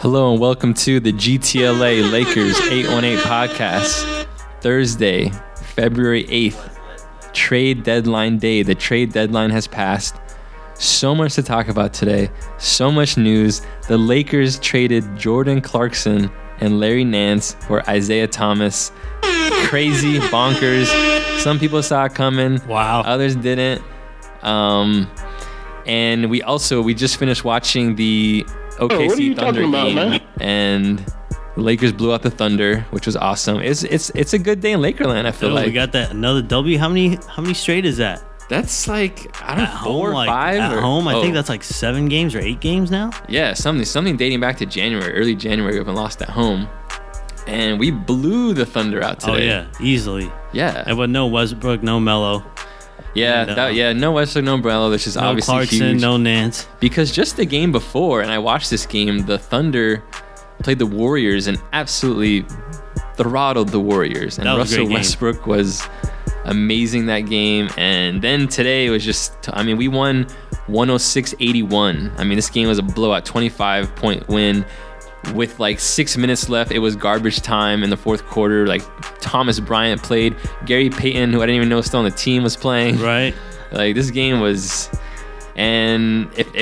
Hello and welcome to the GTLA Lakers 818 podcast. Thursday, February 8th, trade deadline day. The trade deadline has passed. So much to talk about today. So much news. The Lakers traded Jordan Clarkson and Larry Nance for Isaiah Thomas. Crazy, bonkers. Some people saw it coming. Wow. Others didn't. And we just finished watching the OKC Thunder game, man? And the Lakers blew out the Thunder, which was awesome. It's a good day in Lakerland. I feel like we got that another W. How many straight is that? That's like I don't know, 4 or 5 at home. I think that's like 7 games or 8 games now. Yeah, something dating back to January, early January. We haven't lost at home, and we blew the Thunder out today. Oh yeah, easily. Yeah, and with no Westbrook, no Melo. Yeah, no Westbrook, no Melo, which is no obviously Clarkson, huge. no Nance. Because just the game before, and I watched this game, the Thunder played the Warriors and absolutely throttled the Warriors. And Russell Westbrook was amazing that game. And then today it was just, we won 106-81. This game was a blowout, 25-point win. With like 6 minutes left, it was garbage time in the fourth quarter. Like Thomas Bryant played, Gary Payton, who I didn't even know was still on the team, was playing. Right. Like this game was, and if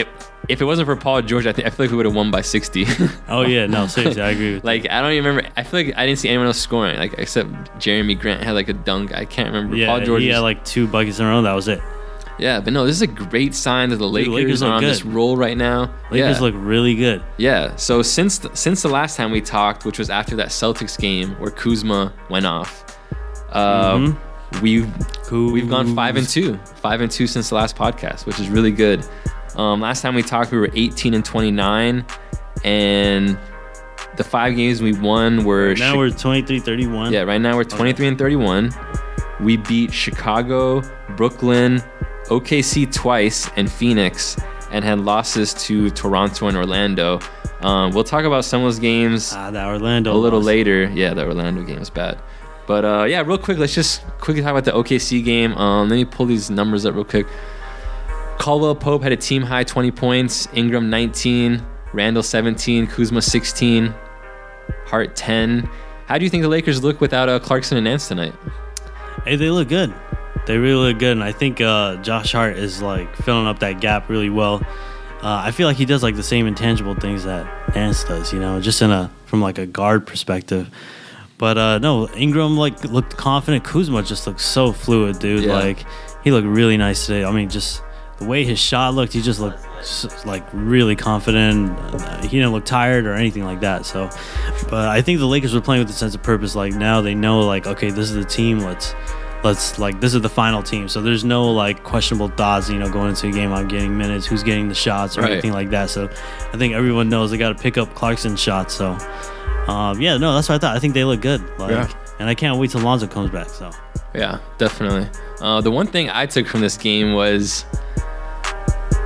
it wasn't for Paul George, I feel like we would have won by 60. Oh yeah, no, seriously, I agree with like you. I don't even remember. I feel like I didn't see anyone else scoring, like except Jeremy Grant had like a dunk. I can't remember. Yeah, Paul George he had like 2 buckets in a row. That was it. Yeah, but no, this is a great sign that the Lakers are on this roll right now. Lakers look really good. Yeah, so since the last time we talked, which was after that Celtics game where Kuzma went off, we've gone 5-2 since the last podcast, which is really good. Last time we talked, we were 18-29, and the 5 games we won were now we're 23-31. Yeah, right now we're 23-31. We beat Chicago, Brooklyn, OKC twice, and Phoenix, and had losses to Toronto and Orlando. We'll talk about some of those games that Orlando a little later. Yeah, the Orlando game was bad. But real quick, let's just quickly talk about the OKC game. Let me pull these numbers up real quick. Caldwell Pope had a team high 20 points, Ingram 19, Randall 17, Kuzma 16, Hart 10. How do you think the Lakers look without Clarkson and Nance tonight? Hey, they look good. They really look good, and I think Josh Hart is like filling up that gap really well. I feel like he does like the same intangible things that Nance does, just from like a guard perspective. But no, Ingram looked confident. Kuzma just looked so fluid, dude. Yeah. Like he looked really nice today. Just the way his shot looked, he just looked like really confident. He didn't look tired or anything like that. So, but I think the Lakers were playing with a sense of purpose. Like now they know, like, okay, this is the team. Let's like, this is the final team. So there's no like questionable thoughts, going into a game. I'm getting minutes, who's getting the shots or anything like that. So I think everyone knows they got to pick up Clarkson's shots. So that's what I thought. I think they look good. And I can't wait till Lonzo comes back. So yeah, definitely. The one thing I took from this game was,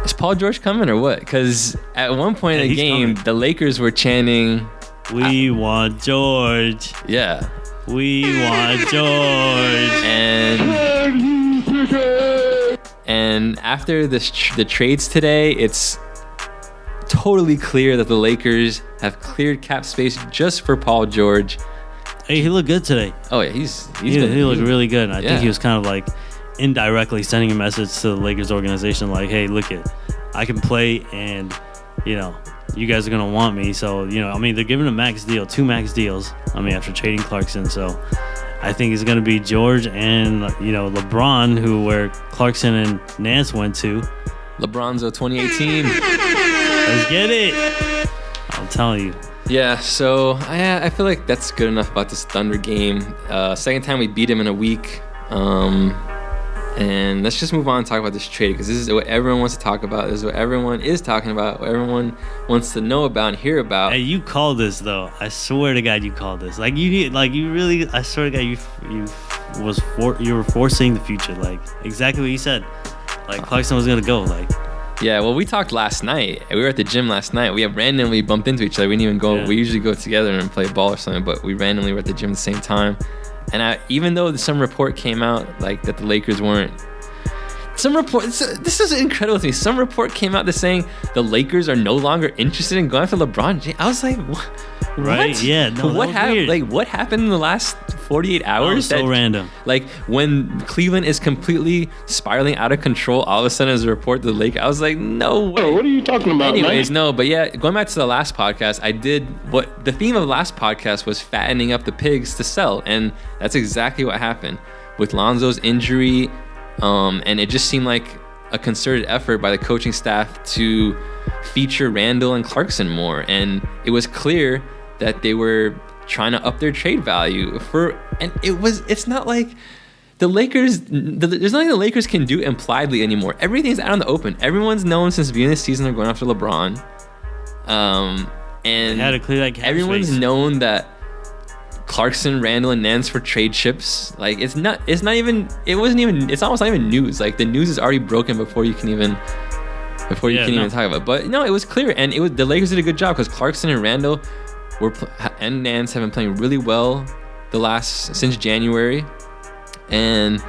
is Paul George coming or what? Because at one point in the game, the Lakers were chanting, "We want George." Yeah. We want George. And after the trades today, it's totally clear that the Lakers have cleared cap space just for Paul George. Hey, he looked good today. Oh yeah, he looked really good. And I think he was kind of like indirectly sending a message to the Lakers organization, like, hey, look it, I can play, and you guys are gonna want me. So they're giving a max deal, 2 max deals. After trading Clarkson, so I think it's gonna be George and LeBron, where Clarkson and Nance went to. Lebronzo 2018. Let's get it. I'm telling you. Yeah, so I feel like that's good enough about this Thunder game. Second time we beat him in a week. And let's just move on and talk about this trade, because this is what everyone wants to talk about. This is what everyone is talking about, what everyone wants to know about and hear about. Hey, you called this, though. I swear to God, you called this. Like, you really, I swear to God, you were foreseeing the future. Like, exactly what you said. Like, Clarkson was going to go. Like, yeah, well, we talked last night. We were at the gym last night. We have randomly bumped into each other. We didn't even go. Yeah. We usually go together and play ball or something, but we randomly were at the gym at the same time. And even though some report came out like that the Lakers weren't Some report. This is incredible to me. Some report came out that's saying the Lakers are no longer interested in going after LeBron James. I was like, what? Right? Yeah. No, what happened? Like, what happened in the last 48 hours? So random. Like, when Cleveland is completely spiraling out of control, all of a sudden there's a report to the Lakers. I was like, no way. Oh, what are you talking about? Anyways, man? no, but yeah, going back to the last podcast, I did what the theme of the last podcast was: fattening up the pigs to sell, and that's exactly what happened with Lonzo's injury. And it just seemed like a concerted effort by the coaching staff to feature Randall and Clarkson more, and it was clear that they were trying to up their trade value it's not like the Lakers, there's nothing the Lakers can do impliedly anymore. Everything's out in the open. Everyone's known since the beginning of the season they're going after LeBron. And they had to clear that cap everyone's space. known that Clarkson, Randall, and Nance for trade chips. Like, it's almost not even news. Like, the news is already broken before you can even even talk about it. But no, it was clear, and the Lakers did a good job because Clarkson and Randall and Nance have been playing really well since January. And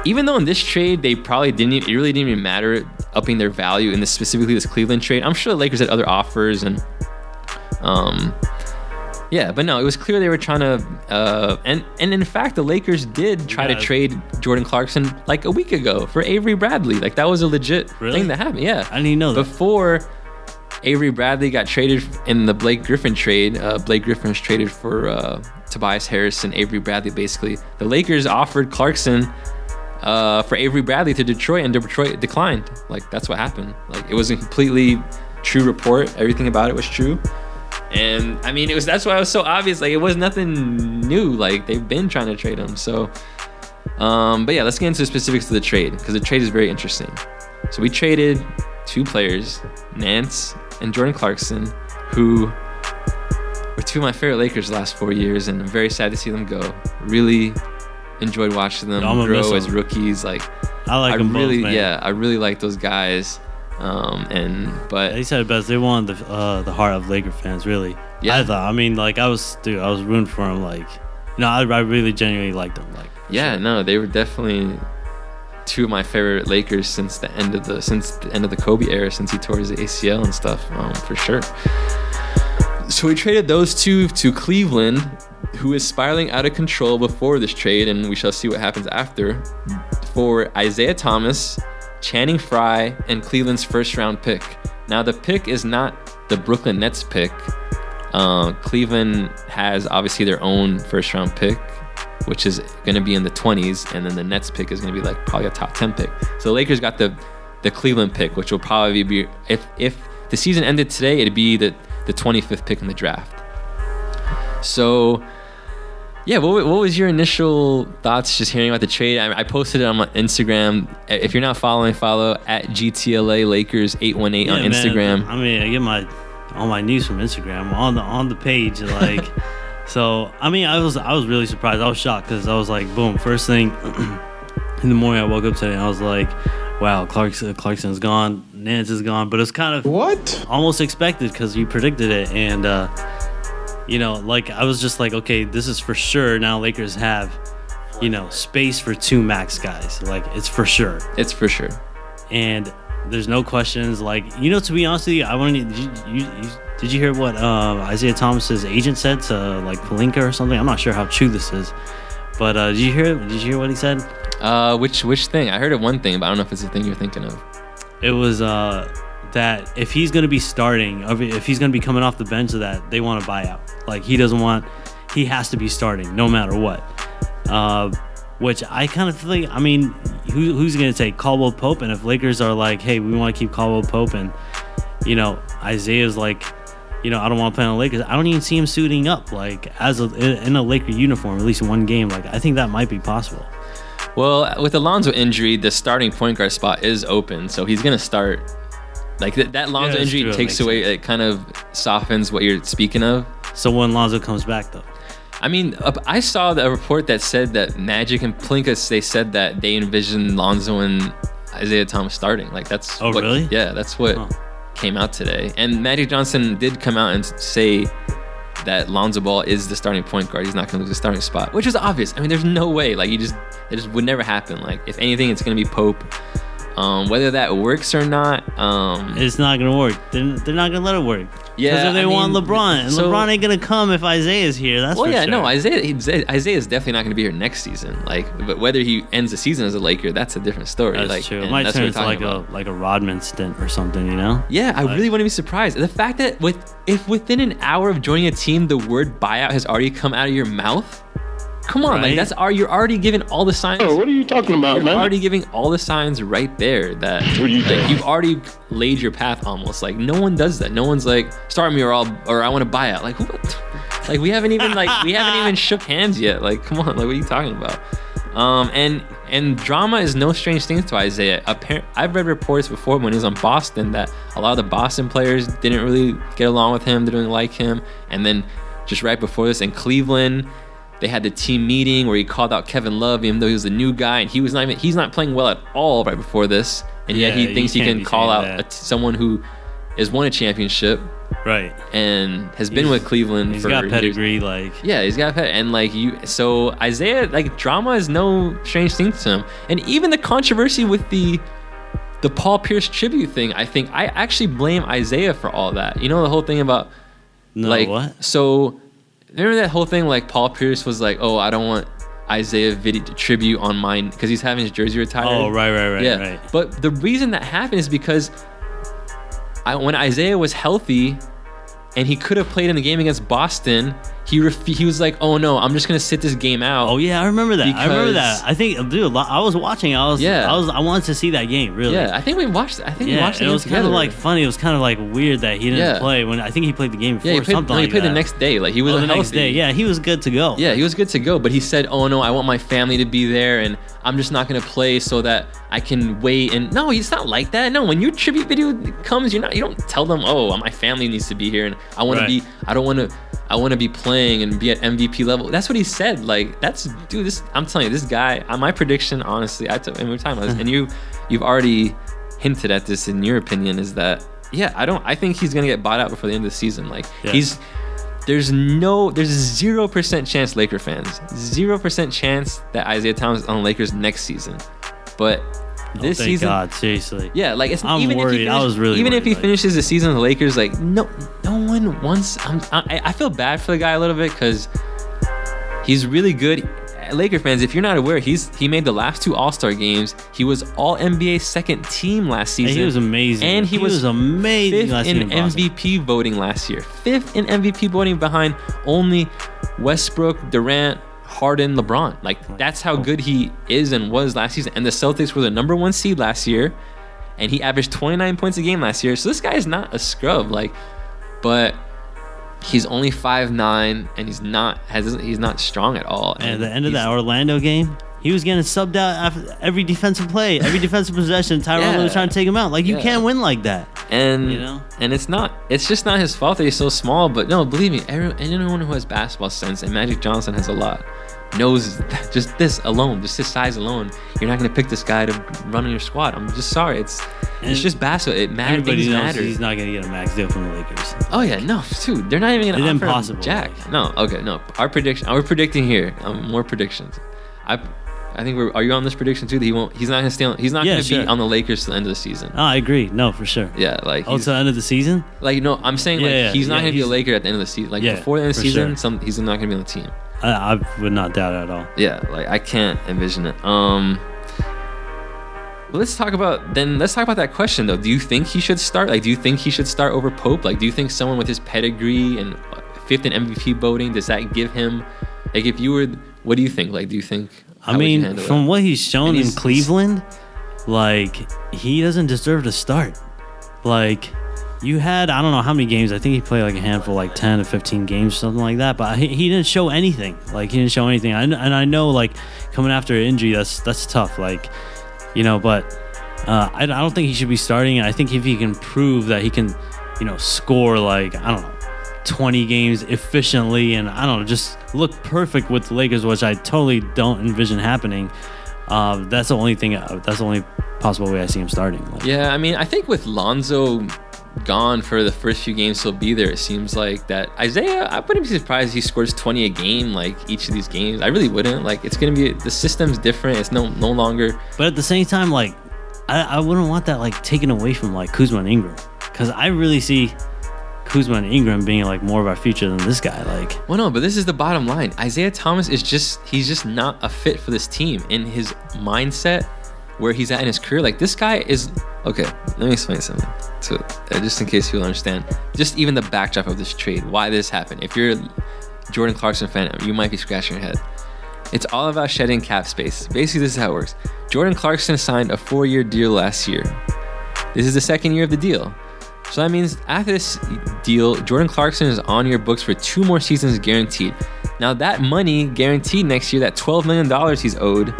even though in this trade it really didn't even matter upping their value in specifically this Cleveland trade, I'm sure the Lakers had other offers and yeah, but no, it was clear they were trying to and in fact the Lakers did try to trade Jordan Clarkson like a week ago for Avery Bradley. Like, that was a legit thing that happened. Yeah, I didn't even know that. Before Avery Bradley got traded in the Blake Griffin trade, Blake Griffin was traded for Tobias Harris and Avery Bradley. Basically, the Lakers offered Clarkson for Avery Bradley to Detroit, and Detroit declined. Like, that's what happened. Like, it was a completely true report. Everything about it was true. And I mean, that's why it was so obvious. Like, it was nothing new. Like, they've been trying to trade him. So, but yeah, let's get into the specifics of the trade, because the trade is very interesting. So we traded two players, Nance and Jordan Clarkson, who were two of my favorite Lakers the last 4 years, and I'm very sad to see them go. Really enjoyed watching them grow as rookies. Like, I like them both, man. Yeah, I really like those guys. But they said it best. They wanted the heart of Laker fans, really. Yeah. I was rooting for them. Like, I really genuinely liked them. Like, yeah, sure. No, they were definitely two of my favorite Lakers since the end of the Kobe era, since he tore his ACL and stuff, for sure. So we traded those two to Cleveland, who is spiraling out of control before this trade, and we shall see what happens after, for Isaiah Thomas, Channing Frye, and Cleveland's first round pick. Now, the pick is not the Brooklyn Nets pick. Cleveland has obviously their own first round pick, which is going to be in the 20s, and then the Nets pick is going to be like probably a top 10 pick. So the Lakers got the Cleveland pick, which will probably be, if the season ended today, it'd be the 25th pick in the draft. So yeah, what was your initial thoughts just hearing about the trade? I posted it on my Instagram. If you're not following, follow at GTLA Lakers 818 on Instagram. Man, I mean, I get all my news from Instagram on the page. Like, so I mean, I was really surprised. I was shocked because I was like, boom, first thing in the morning I woke up today and I was like, wow, Clarkson's gone, Nance is gone, but it's kind of almost expected because you predicted it. And like, I was just like, okay, this is for sure. Now Lakers have, space for two max guys. Like, it's for sure. It's for sure. And there's no questions. Like, to be honest with you, did you hear what Isaiah Thomas's agent said to like Pelinka or something? I'm not sure how true this is, but did you hear what he said? Which thing? I heard of one thing, but I don't know if it's the thing you're thinking of. It was that if he's going to be starting, if he's going to be coming off the bench, that they want a buyout. Like, he has to be starting no matter what. Which I kind of think, I mean, who's going to take Caldwell Pope? And if Lakers are like, hey, we want to keep Caldwell Pope, and, Isaiah's like, I don't want to play on the Lakers, I don't even see him suiting up, like, in a Laker uniform, at least one game. Like, I think that might be possible. Well, with the Lonzo injury, the starting point guard spot is open, so he's going to start. Like, that Lonzo injury takes away, it kind of softens what you're speaking of. So when Lonzo comes back, though? I mean, I saw a report that said that Magic and Pelinka, they said that they envisioned Lonzo and Isaiah Thomas starting. Like, that's really? Yeah, that's what came out today. And Magic Johnson did come out and say that Lonzo Ball is the starting point guard. He's not going to lose the starting spot, which is obvious. I mean, there's no way. Like, it just would never happen. Like, if anything, it's going to be Pope. Whether that works or not, it's not gonna work. They're not gonna let it work. Yeah, because if they want LeBron, and LeBron ain't gonna come if Isaiah's here. That's for sure. No, Isaiah is definitely not gonna be here next season. Like, but whether he ends the season as a Laker, that's a different story. That's like, true. It might turn into like a Rodman stint or something, you know? Yeah, I really wouldn't be surprised. The fact that if within an hour of joining a team, the word buyout has already come out of your mouth. Come on, right? Like you're already giving all the signs. Oh, what are you talking about, man? You're already giving all the signs right there that you've already laid your path almost. Like, no one does that. No one's like, start me or I want to buy out. Like, what? Like, we haven't even shook hands yet. Like, come on, like, what are you talking about? And drama is no strange thing to Isaiah. I've read reports before when he was on Boston that a lot of the Boston players didn't really get along with him, didn't like him, and then just right before this in Cleveland, they had the team meeting where he called out Kevin Love, even though he was the new guy, and he's not playing well at all right before this, and yet he thinks he can call out someone who has won a championship, right, and has been with Cleveland. He's got pedigree, like he's got pedigree, and like so Isaiah, like, drama is no strange thing to him, and even the controversy with the Paul Pierce tribute thing, I think I actually blame Isaiah for all that. You know, the whole thing about what? So. Remember that whole thing, like, Paul Pierce was like, oh, I don't want Isaiah tribute on mine because he's having his jersey retired. Oh, right. Yeah. Right. But the reason that happened is because when Isaiah was healthy and he could have played in the game against Boston, he was like, oh no, I'm just gonna sit this game out. Oh yeah, I remember that. I think, dude, I was watching. I wanted to see that game, really. Yeah, I think we watched it. We watched it. It was kind of like funny. It was kind of like weird that he didn't play when I think he played the game before. Yeah, he played the next day. Like, he was the next day. Yeah, he was good to go. Yeah, he was good to go. But he said, oh no, I want my family to be there, and I'm just not gonna play so that I can wait. And no, it's not like that. No, when your tribute video comes, you don't tell them, oh, my family needs to be here, and I want to be. I want to be playing and be at MVP level. That's what he said. Like, I'm telling you, this guy, my prediction, honestly, and we were talking about this, and you've already hinted at this in your opinion, is that, I think he's going to get bought out before the end of the season. Like, there's 0% chance, Laker fans, 0% chance that Isaiah Thomas is on the Lakers next season. But this season, God, seriously. Yeah, like, I'm worried. I was really even worried, if he finishes the season with the Lakers, like, no one wants. I feel bad for the guy a little bit because he's really good. Laker fans, if you're not aware, he made the last 2 All-Star games. He was All NBA second team last season. He was amazing. And he was amazing. Fifth in MVP voting last year. 5th in MVP voting behind only Westbrook, Durant, Harden, LeBron. Like, that's how good he is and was last season. And the Celtics were the number 1 seed last year, and he averaged 29 points a game last year. So this guy is not a scrub, like, but he's only 5'9", and he's not strong at all. And at the end of that Orlando game, he was getting subbed out after every defensive play, every defensive possession. Tyrone was trying to take him out. Like, you can't win like that. And and it's just not his fault that he's so small. But no, believe me, anyone who has basketball sense, and Magic Johnson has a lot, knows that just this alone, just his size alone, you're not going to pick this guy to run on your squad. I'm just sorry. It's just basketball. It matters. Everybody knows he's not going to get a max deal from the Lakers. Oh yeah, no, dude, they're not even going to offer impossible. Jack. No, okay, no. Our prediction. We're predicting here. More predictions. I think are you on this prediction too? That he's not going to stay on. He's not going to be on the Lakers till the end of the season. Oh, I agree. No, for sure. Yeah, like till the end of the season. Like, no, I'm saying he's not going to be a Laker at the end of the season. Like, before the end of the season, he's not going to be on the team. I would not doubt it at all. Yeah, like, I can't envision it. Let's talk about that question though. Do you think he should start? Like, do you think he should start over Pope? Like, do you think someone with his pedigree and 5th in MVP voting, does that give him, like, if you were, what do you think? Like, do you think? I mean, from what he's shown in Cleveland, like, he doesn't deserve to start. Like, you had, I don't know how many games. I think he played like a handful, like 10 to 15 games, something like that. But he didn't show anything. Like, he didn't show anything. And I know, like, coming after an injury, that's tough. Like, but I don't think he should be starting. And I think if he can prove that he can, score, like, I don't know, 20 games efficiently, and I don't know, just look perfect with the Lakers, which I totally don't envision happening. That's the only possible way I see him starting. Like, yeah, I mean, I think with Lonzo gone for the first few games. He'll be there. It seems like that Isaiah, I wouldn't be surprised if he scores 20 a game like each of these games. I really wouldn't. Like, it's gonna be, the system's different. It's no longer. But at the same time, like, I wouldn't want that like taken away from like Kuzma and Ingram, because I really see Kuzma and Ingram being like more of our future than this guy. Like, well, no, but this is the bottom line. Isaiah Thomas is he's just not a fit for this team in his mindset, where he's at in his career. Like, this guy is, okay, let me explain something just in case you'll understand. Just even the backdrop of this trade, why this happened. If you're a Jordan Clarkson fan, you might be scratching your head. It's all about shedding cap space. Basically, this is how it works. Jordan Clarkson signed a 4-year deal last year. This is the second year of the deal. So that means after this deal, Jordan Clarkson is on your books for 2 more seasons guaranteed. Now, that money guaranteed next year, that $12 million he's owed,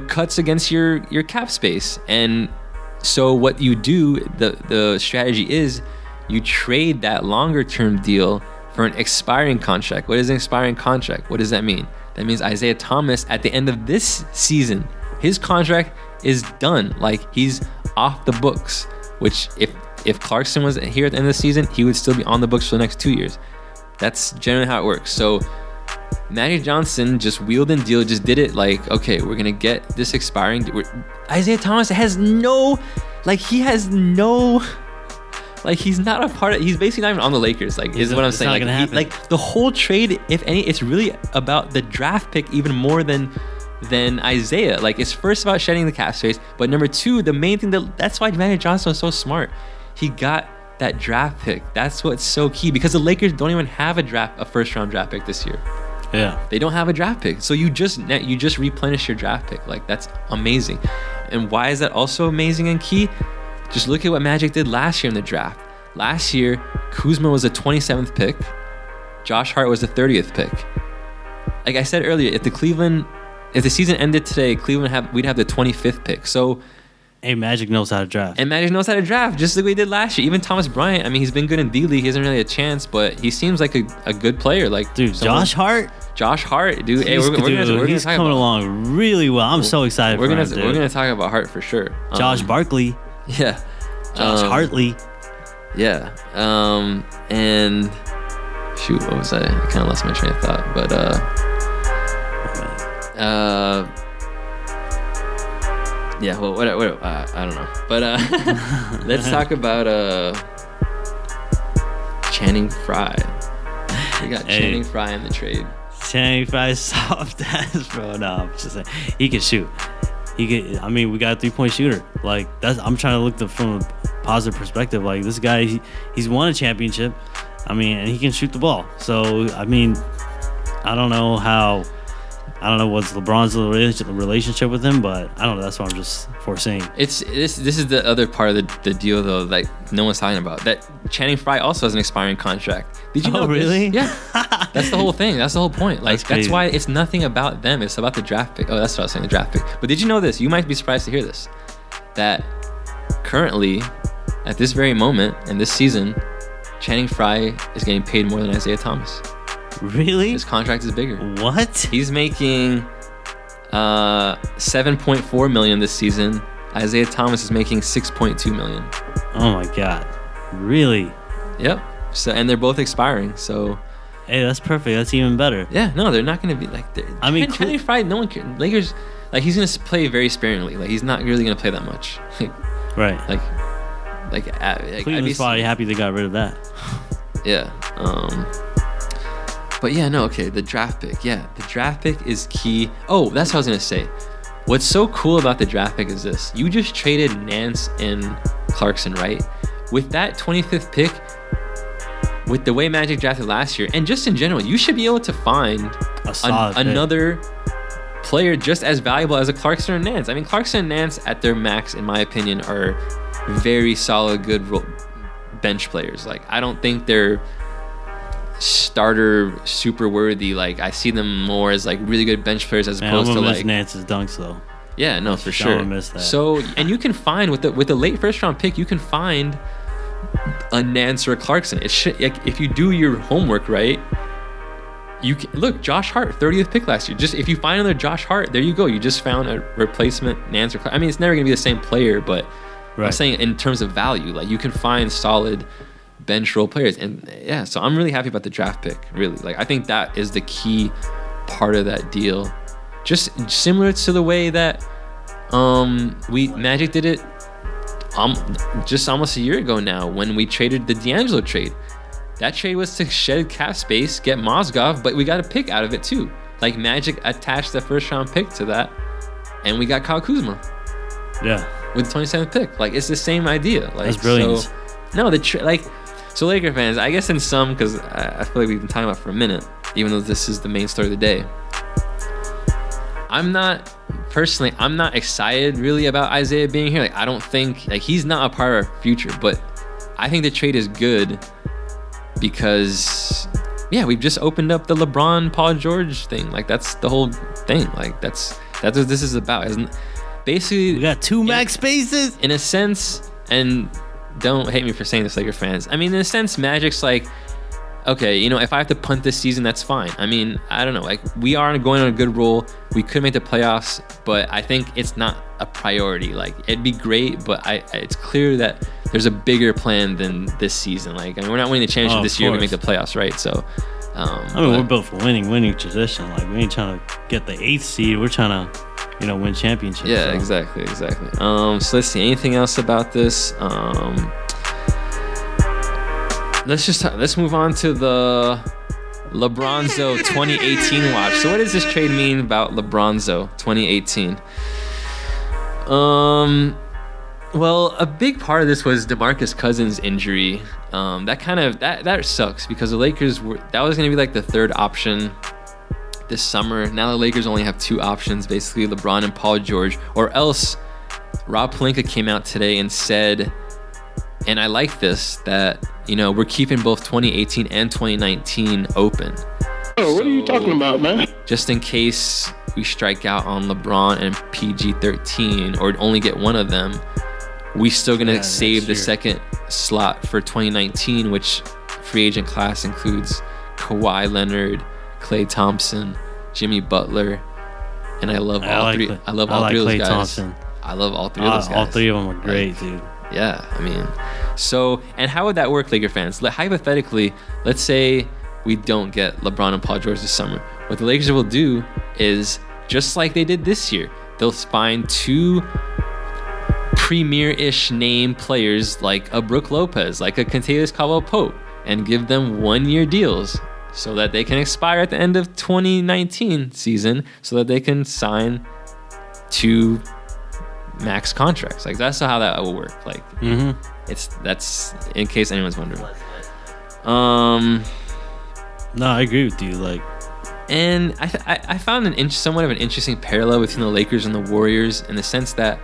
cuts against your cap space. And so what you do, the strategy is you trade that longer term deal for an expiring contract. What is an expiring contract? What does that mean? That means Isaiah Thomas, at the end of this season, his contract is done. Like, he's off the books, which if Clarkson was here at the end of the season, he would still be on the books for the next 2 years. That's generally how it works. So Magic Johnson just wheeled and dealed, just did it like, okay, we're going to get this expiring. Isaiah Thomas has no, like, he has no, like, he's not a part of, he's basically not even on the Lakers, like, is what I'm saying. Like, like, the whole trade, if any, it's really about the draft pick even more than Isaiah. Like, it's first about shedding the cap space, but number 2, the main thing, that's why Magic Johnson was so smart. He got that draft pick. That's what's so key, because the Lakers don't even have a first round draft pick this year. Yeah, they don't have a draft pick, so you just replenish your draft pick. Like, that's amazing. And why is that also amazing and key? Just look at what Magic did last year in the draft. Last year, Kuzma was the 27th pick. Josh Hart was the 30th pick. Like I said earlier, if the season ended today, we'd have the 25th pick. So, hey, Magic knows how to draft. And Magic knows how to draft, just like we did last year. Even Thomas Bryant, I mean, he's been good in D-League. He hasn't really a chance, but he seems like a good player. Like, dude, Josh Hart, dude. Hey, he's coming along really well. I'm so excited for him, dude. We're gonna talk about Hart for sure. Josh Barkley. Yeah. Josh Hartley. Yeah. And shoot, what was I kind of lost my train of thought, but yeah, well, what I don't know, but let's talk about Channing Frye. We got Channing Frye in the trade. Channing Frye, soft ass, bro. No, I'm just saying, he can shoot. I mean, we got a 3-point shooter. Like, I'm trying to look from a positive perspective. Like, this guy, he's won a championship. I mean, and he can shoot the ball. So, I mean, I don't know what's Lebronzo's relationship with him, but I don't know. That's what I'm just foreseeing. This is the other part of the deal, though, like no one's talking about. That Channing Frye also has an expiring contract. Did you know this? Really? Yeah. That's the whole thing. That's the whole point. Like, that's why it's nothing about them. It's about the draft pick. Oh, that's what I was saying, the draft pick. But did you know this? You might be surprised to hear this. That currently, at this very moment, in this season, Channing Frye is getting paid more than Isaiah Thomas. Really? His contract is bigger. What? He's making $7.4 million this season. Isaiah Thomas is making $6.2 million. Oh my God. Really? Yep. So, and they're both expiring. So, hey, that's perfect. That's even better. Yeah. No, they're not going to be like. I mean, Channing Frye, no one cares. Lakers, like, he's going to play very sparingly. Like, he's not really going to play that much. Right. Cleveland's probably happy they got rid of that. Yeah. But yeah, no, okay, the draft pick. Yeah, the draft pick is key. Oh, that's what I was going to say. What's so cool about the draft pick is this. You just traded Nance and Clarkson, right? With that 25th pick, with the way Magic drafted last year, and just in general, you should be able to find another player just as valuable as a Clarkson or Nance. I mean, Clarkson and Nance at their max, in my opinion, are very solid, good bench players. Like, I don't think they're starter super worthy. Like, I see them more as like really good bench players as opposed to like Nance's dunks though. Yeah, no, for sure. Miss that. So, and you can find with the late first round pick, you can find a Nance or a Clarkson. It should, like, if you do your homework right, you can look. Josh Hart, 30th pick last year. Just if you find another Josh Hart, there you go. You just found a replacement Nance or Clarkson. I mean, it's never gonna be the same player, but I'm saying in terms of value, like you can find solid bench role players, and yeah, so I'm really happy about the draft pick. Really, like I think that is the key part of that deal. Just similar to the way that Magic did it just almost a year ago now when we traded the D'Angelo trade. That trade was to shed cap space, get Mozgov, but we got a pick out of it too. Like Magic attached the first round pick to that, and we got Kyle Kuzma. Yeah. With the 27th pick. Like it's the same idea. Like, that's brilliant. So, no, so Laker fans, I guess in some, because I feel like we've been talking about it for a minute, even though this is the main story of the day. I'm not excited really about Isaiah being here. Like I don't think, like he's not a part of our future, but I think the trade is good because we've just opened up the LeBron Paul George thing. Like that's the whole thing. Like that's what this is about. Basically, we got 2 max spaces in a sense, and don't hate me for saying this, Laker fans. I mean, in a sense, Magic's like, okay, if I have to punt this season, that's fine. I mean, I don't know. Like, we are going on a good roll. We could make the playoffs, but I think it's not a priority. Like, it'd be great, but it's clear that there's a bigger plan than this season. Like, I mean, we're not winning the championship this year. We make the playoffs, right? So, we're built for winning tradition. Like, we ain't trying to get the 8th seed. We're trying to, win championships. Yeah, so. Exactly. So let's see. Anything else about this? Let's move on to the Lebronzo 2018 watch. So what does this trade mean about Lebronzo 2018? Well, a big part of this was DeMarcus Cousins' injury. That sucks because the Lakers that was going to be like the third option this summer. Now the Lakers only have 2 options, basically LeBron and Paul George, or else Rob Pelinka came out today and said, and I like this, that we're keeping both 2018 and 2019 open. Oh, what are you talking about, man? Just in case we strike out on LeBron and PG-13 or only get one of them, we still gonna save the second slot for 2019, which free agent class includes Kawhi Leonard, Klay Thompson, Jimmy Butler, and I love all three. I love all three of those guys. Thompson. I love all 3 of those guys. All 3 of them are great, dude. Yeah, I mean, so, and how would that work, Laker fans? Hypothetically, let's say we don't get LeBron and Paul George this summer. What the Lakers will do is, just like they did this year, they'll find 2 premier-ish name players like a Brook Lopez, like a Kentavious Caldwell-Pope, and give them 1-year deals so that they can expire at the end of 2019 season so that they can sign 2 max contracts. Like that's how that will work. Like that's in case anyone's wondering. No, I agree with you. Like, and I found somewhat of an interesting parallel between the Lakers and the Warriors in the sense that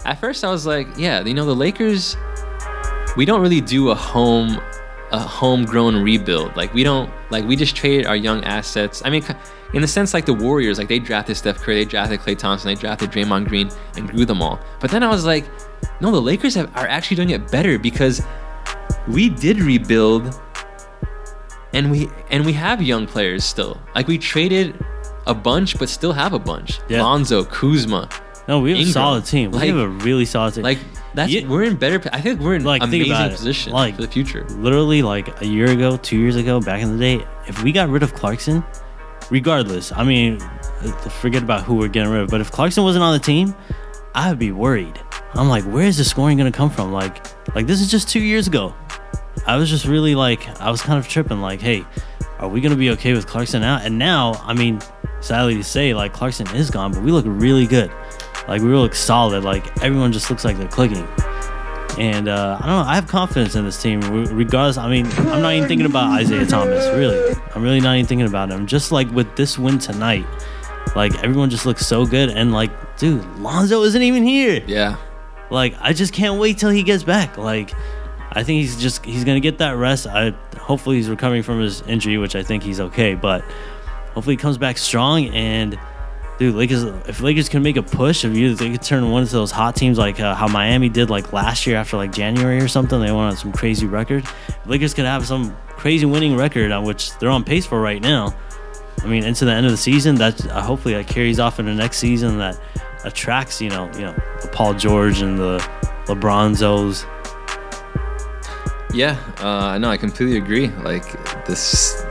at first I was like, yeah, the Lakers, we don't really do a homegrown rebuild. Like we just traded our young assets. I mean, in the sense like the Warriors, like they drafted Steph Curry, they drafted Klay Thompson, they drafted Draymond Green and grew them all. But then I was like, no, the Lakers are actually doing it better because we did rebuild and we have young players still. Like we traded a bunch but still have a bunch. Yeah. Lonzo, Kuzma. No, we have Ingram. A solid team. We have a really solid team. Like we're in better. I think we're in amazing position for the future. Literally, like a year ago, 2 years ago, back in the day, if we got rid of Clarkson, regardless, I mean, forget about who we're getting rid of. But if Clarkson wasn't on the team, I would be worried. I'm like, where is the scoring going to come from? Like this is just 2 years ago. I was just really I was kind of tripping. Like, hey, are we going to be okay with Clarkson now? And now, I mean, sadly to say, like Clarkson is gone, but we look really good. Like, we look solid. Like, everyone just looks like they're clicking. And, I don't know. I have confidence in this team. Regardless, I mean, I'm not even thinking about Isaiah Thomas, really. I'm really not even thinking about him. Just, like, with this win tonight, like, everyone just looks so good. And, like, dude, Lonzo isn't even here. Yeah. Like, I just can't wait till he gets back. Like, I think he's going to get that rest. Hopefully he's recovering from his injury, which I think he's okay. But hopefully he comes back strong. And dude, if Lakers can make a push, they could turn one of those hot teams like how Miami did like last year after like January or something. They went on some crazy record. If Lakers could have some crazy winning record on which they're on pace for right now. I mean, into the end of the season, that hopefully that carries off into the next season. That attracts the Paul George and the Lebronzos. Yeah, no, I completely agree. Like this,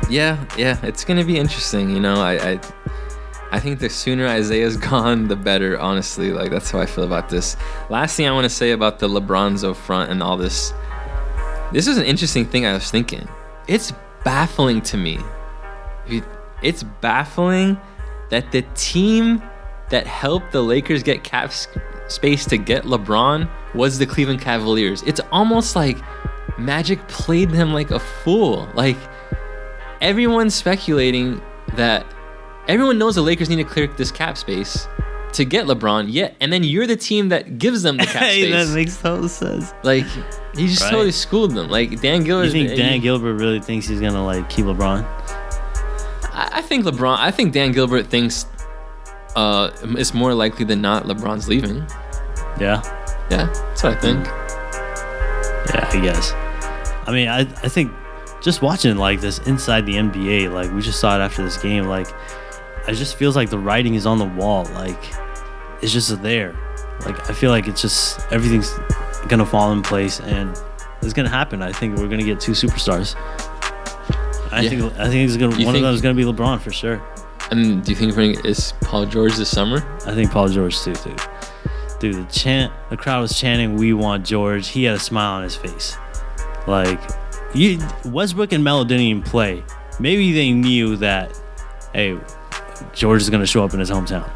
yeah, it's gonna be interesting. You know, I think the sooner Isaiah's gone, the better. Honestly, like that's how I feel about this. Last thing I want to say about the Lebronzo front and all this. This is an interesting thing I was thinking. It's baffling to me. It's baffling that the team that helped the Lakers get cap space to get LeBron was the Cleveland Cavaliers. It's almost like Magic played them like a fool. Like everyone's speculating that everyone knows the Lakers need to clear this cap space to get LeBron, and then you're the team that gives them the cap space. That makes total sense. Like he just totally schooled them. Like Dan Gilbert. You think Dan Gilbert really thinks he's gonna like keep LeBron? I think Dan Gilbert thinks it's more likely than not LeBron's leaving. Yeah, that's what I think. Yeah, I guess. I mean, I think just watching like this inside the NBA, like we just saw it after this game, like it just feels like the writing is on the wall. Like it's just there. Like I feel like it's just everything's gonna fall in place and it's gonna happen. I think we're gonna get two superstars. I think it's gonna one of them is gonna be LeBron for sure. And do you think it's Paul George this summer? I think Paul George too, dude. Dude, the crowd was chanting, "We want George." He had a smile on his face. Like, Westbrook and Melo didn't even play. Maybe they knew that, hey, George is gonna show up in his hometown.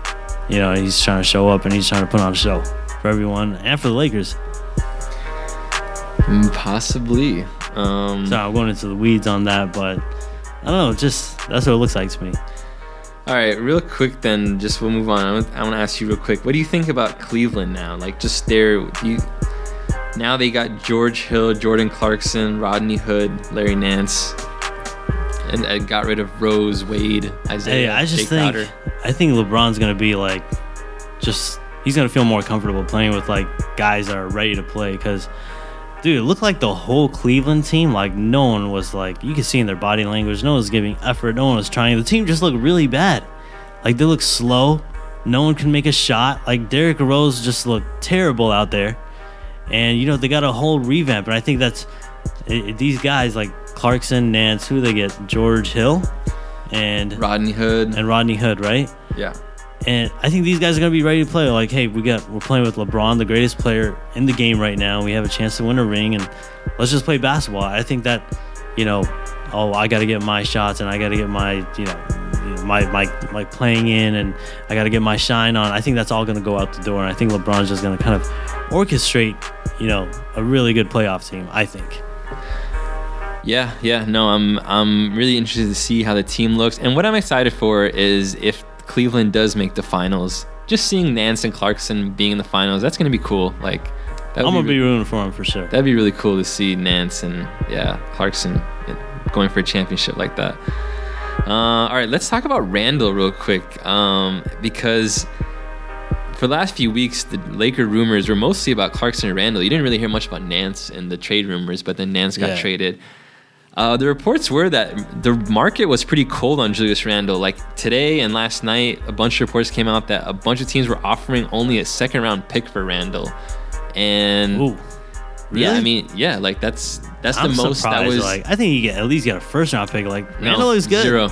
You know, he's trying to show up and he's trying to put on a show for everyone and for the Lakers. Possibly. So I'm going into the weeds on that, but I don't know. Just that's what it looks like to me. All right, real quick then, just we'll move on. I want to ask you real quick, what do you think about Cleveland now? Like, just now they got George Hill, Jordan Clarkson, Rodney Hood, Larry Nance, and got rid of Rose, Wade, Isaiah, Jake Crowder. I think LeBron's gonna be like, he's gonna feel more comfortable playing with like guys that are ready to play because. Dude, it looked like the whole Cleveland team, like no one was like, you could see in their body language, no one was giving effort, no one was trying. The team just looked really bad. Like they looked slow. No one can make a shot. Like Derrick Rose just looked terrible out there. And, you know, they got a whole revamp. And I think these guys like Clarkson, Nance, who do they get? George Hill and Rodney Hood. And Rodney Hood, right? Yeah. And I think these guys are going to be ready to play. Like, hey, we're playing with LeBron, the greatest player in the game right now. We have a chance to win a ring, and let's just play basketball. I think that, you know, I got to get my shots, and I got to get my, you know, my playing in, and I got to get my shine on. I think that's all going to go out the door, and I think LeBron's just going to kind of orchestrate, you know, a really good playoff team, I think. Yeah. No, I'm really interested to see how the team looks, and what I'm excited for is if Cleveland does make the finals, just seeing Nance and Clarkson being in the finals, that's going to be cool. Like, I'm going to be rooting for him for sure. That'd be really cool to see Nance and Clarkson going for a championship like that. All right, let's talk about Randall real quick, because for the last few weeks, the Laker rumors were mostly about Clarkson and Randall. You didn't really hear much about Nance in the trade rumors, but then Nance got traded. The reports were that the market was pretty cold on Julius Randle. Like today and last night, a bunch of reports came out that a bunch of teams were offering only a second-round pick for Randle. And ooh, really? Yeah, I mean, like that's I'm the most surprised. That was. Like, I think you at least get a first-round pick. Like Randle is good.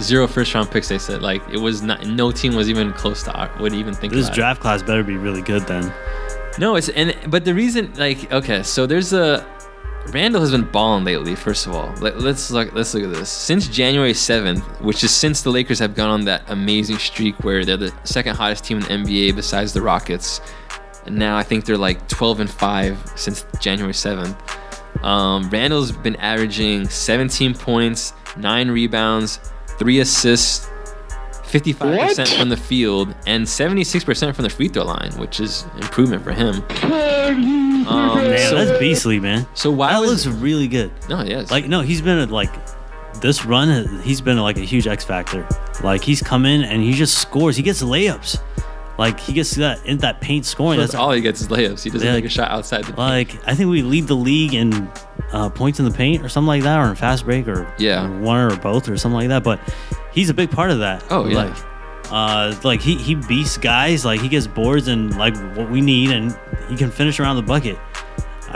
Zero first-round picks. They said like it was not. No team was even close to would even think. This about draft class better be really good then. No, but the reason, like, okay, so Randall has been balling lately, first of all. Let's look at this. Since January 7th, which is since the Lakers have gone on that amazing streak where they're the second hottest team in the NBA besides the Rockets. And now I think they're like 12-5 since January 7th. Randall's been averaging 17 points, 9 rebounds, 3 assists, 55% from the field, and 76% from the free throw line, which is improvement for him. That's beastly, man. So why looks really good? No, yes. Like, no, he's been this run. He's been like a huge X factor. Like he's come in and he just scores. He gets layups. Like he gets that paint scoring. That's all he gets is layups. He doesn't make a shot outside the paint. Like I think we lead the league in points in the paint or something like that, or in fast break, or one or both or something like that. But he's a big part of that. Oh yeah. Like he beats guys. Like he gets boards and like what we need, and he can finish around the bucket.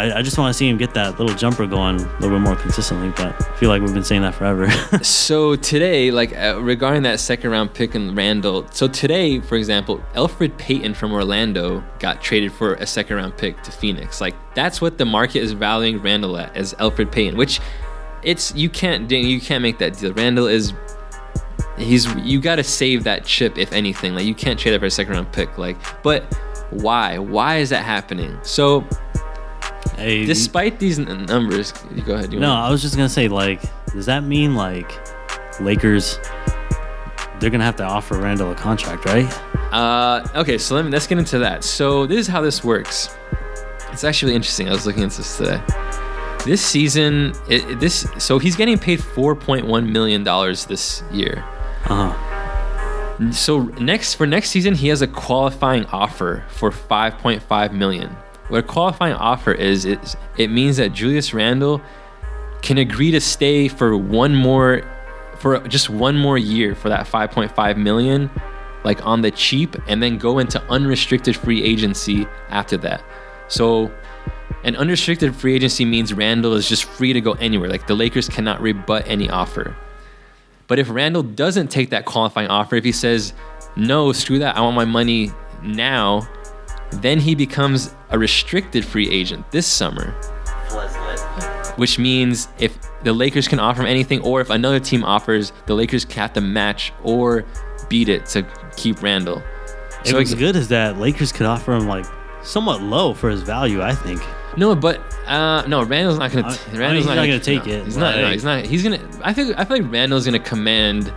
I just want to see him get that little jumper going a little bit more consistently, but I feel like we've been saying that forever. So today, like regarding that second round pick and Randall, so today, for example, Elfrid Payton from Orlando got traded for a second round pick to Phoenix. Like that's what the market is valuing Randall at, as Elfrid Payton, which you can't make that deal. Randall is you got to save that chip if anything. Like you can't trade that for a second round pick. Like, but why is that happening? So. Hey, despite these numbers, you go ahead. I was just gonna say, like, does that mean like Lakers? They're gonna have to offer Randall a contract, right? Okay, so let's get into that. So this is how this works. It's actually interesting. I was looking into this today. This season, so he's getting paid $4.1 million this year. So for next season, he has a qualifying offer for $5.5 million. What a qualifying offer is, it means that Julius Randle can agree to stay for just one more year for that $5.5 million, like on the cheap, and then go into unrestricted free agency after that. So an unrestricted free agency means Randle is just free to go anywhere. Like the Lakers cannot rebut any offer. But if Randle doesn't take that qualifying offer, if he says, no, screw that, I want my money now, then he becomes a restricted free agent this summer. Which means if the Lakers can offer him anything, or if another team offers, the Lakers have to match or beat it to keep Randle. So what's good is that Lakers could offer him like somewhat low for his value, I think. No, but Randall's not gonna. He's not gonna take it. He's not. No, he's not. He's gonna. I feel like Randall's gonna command.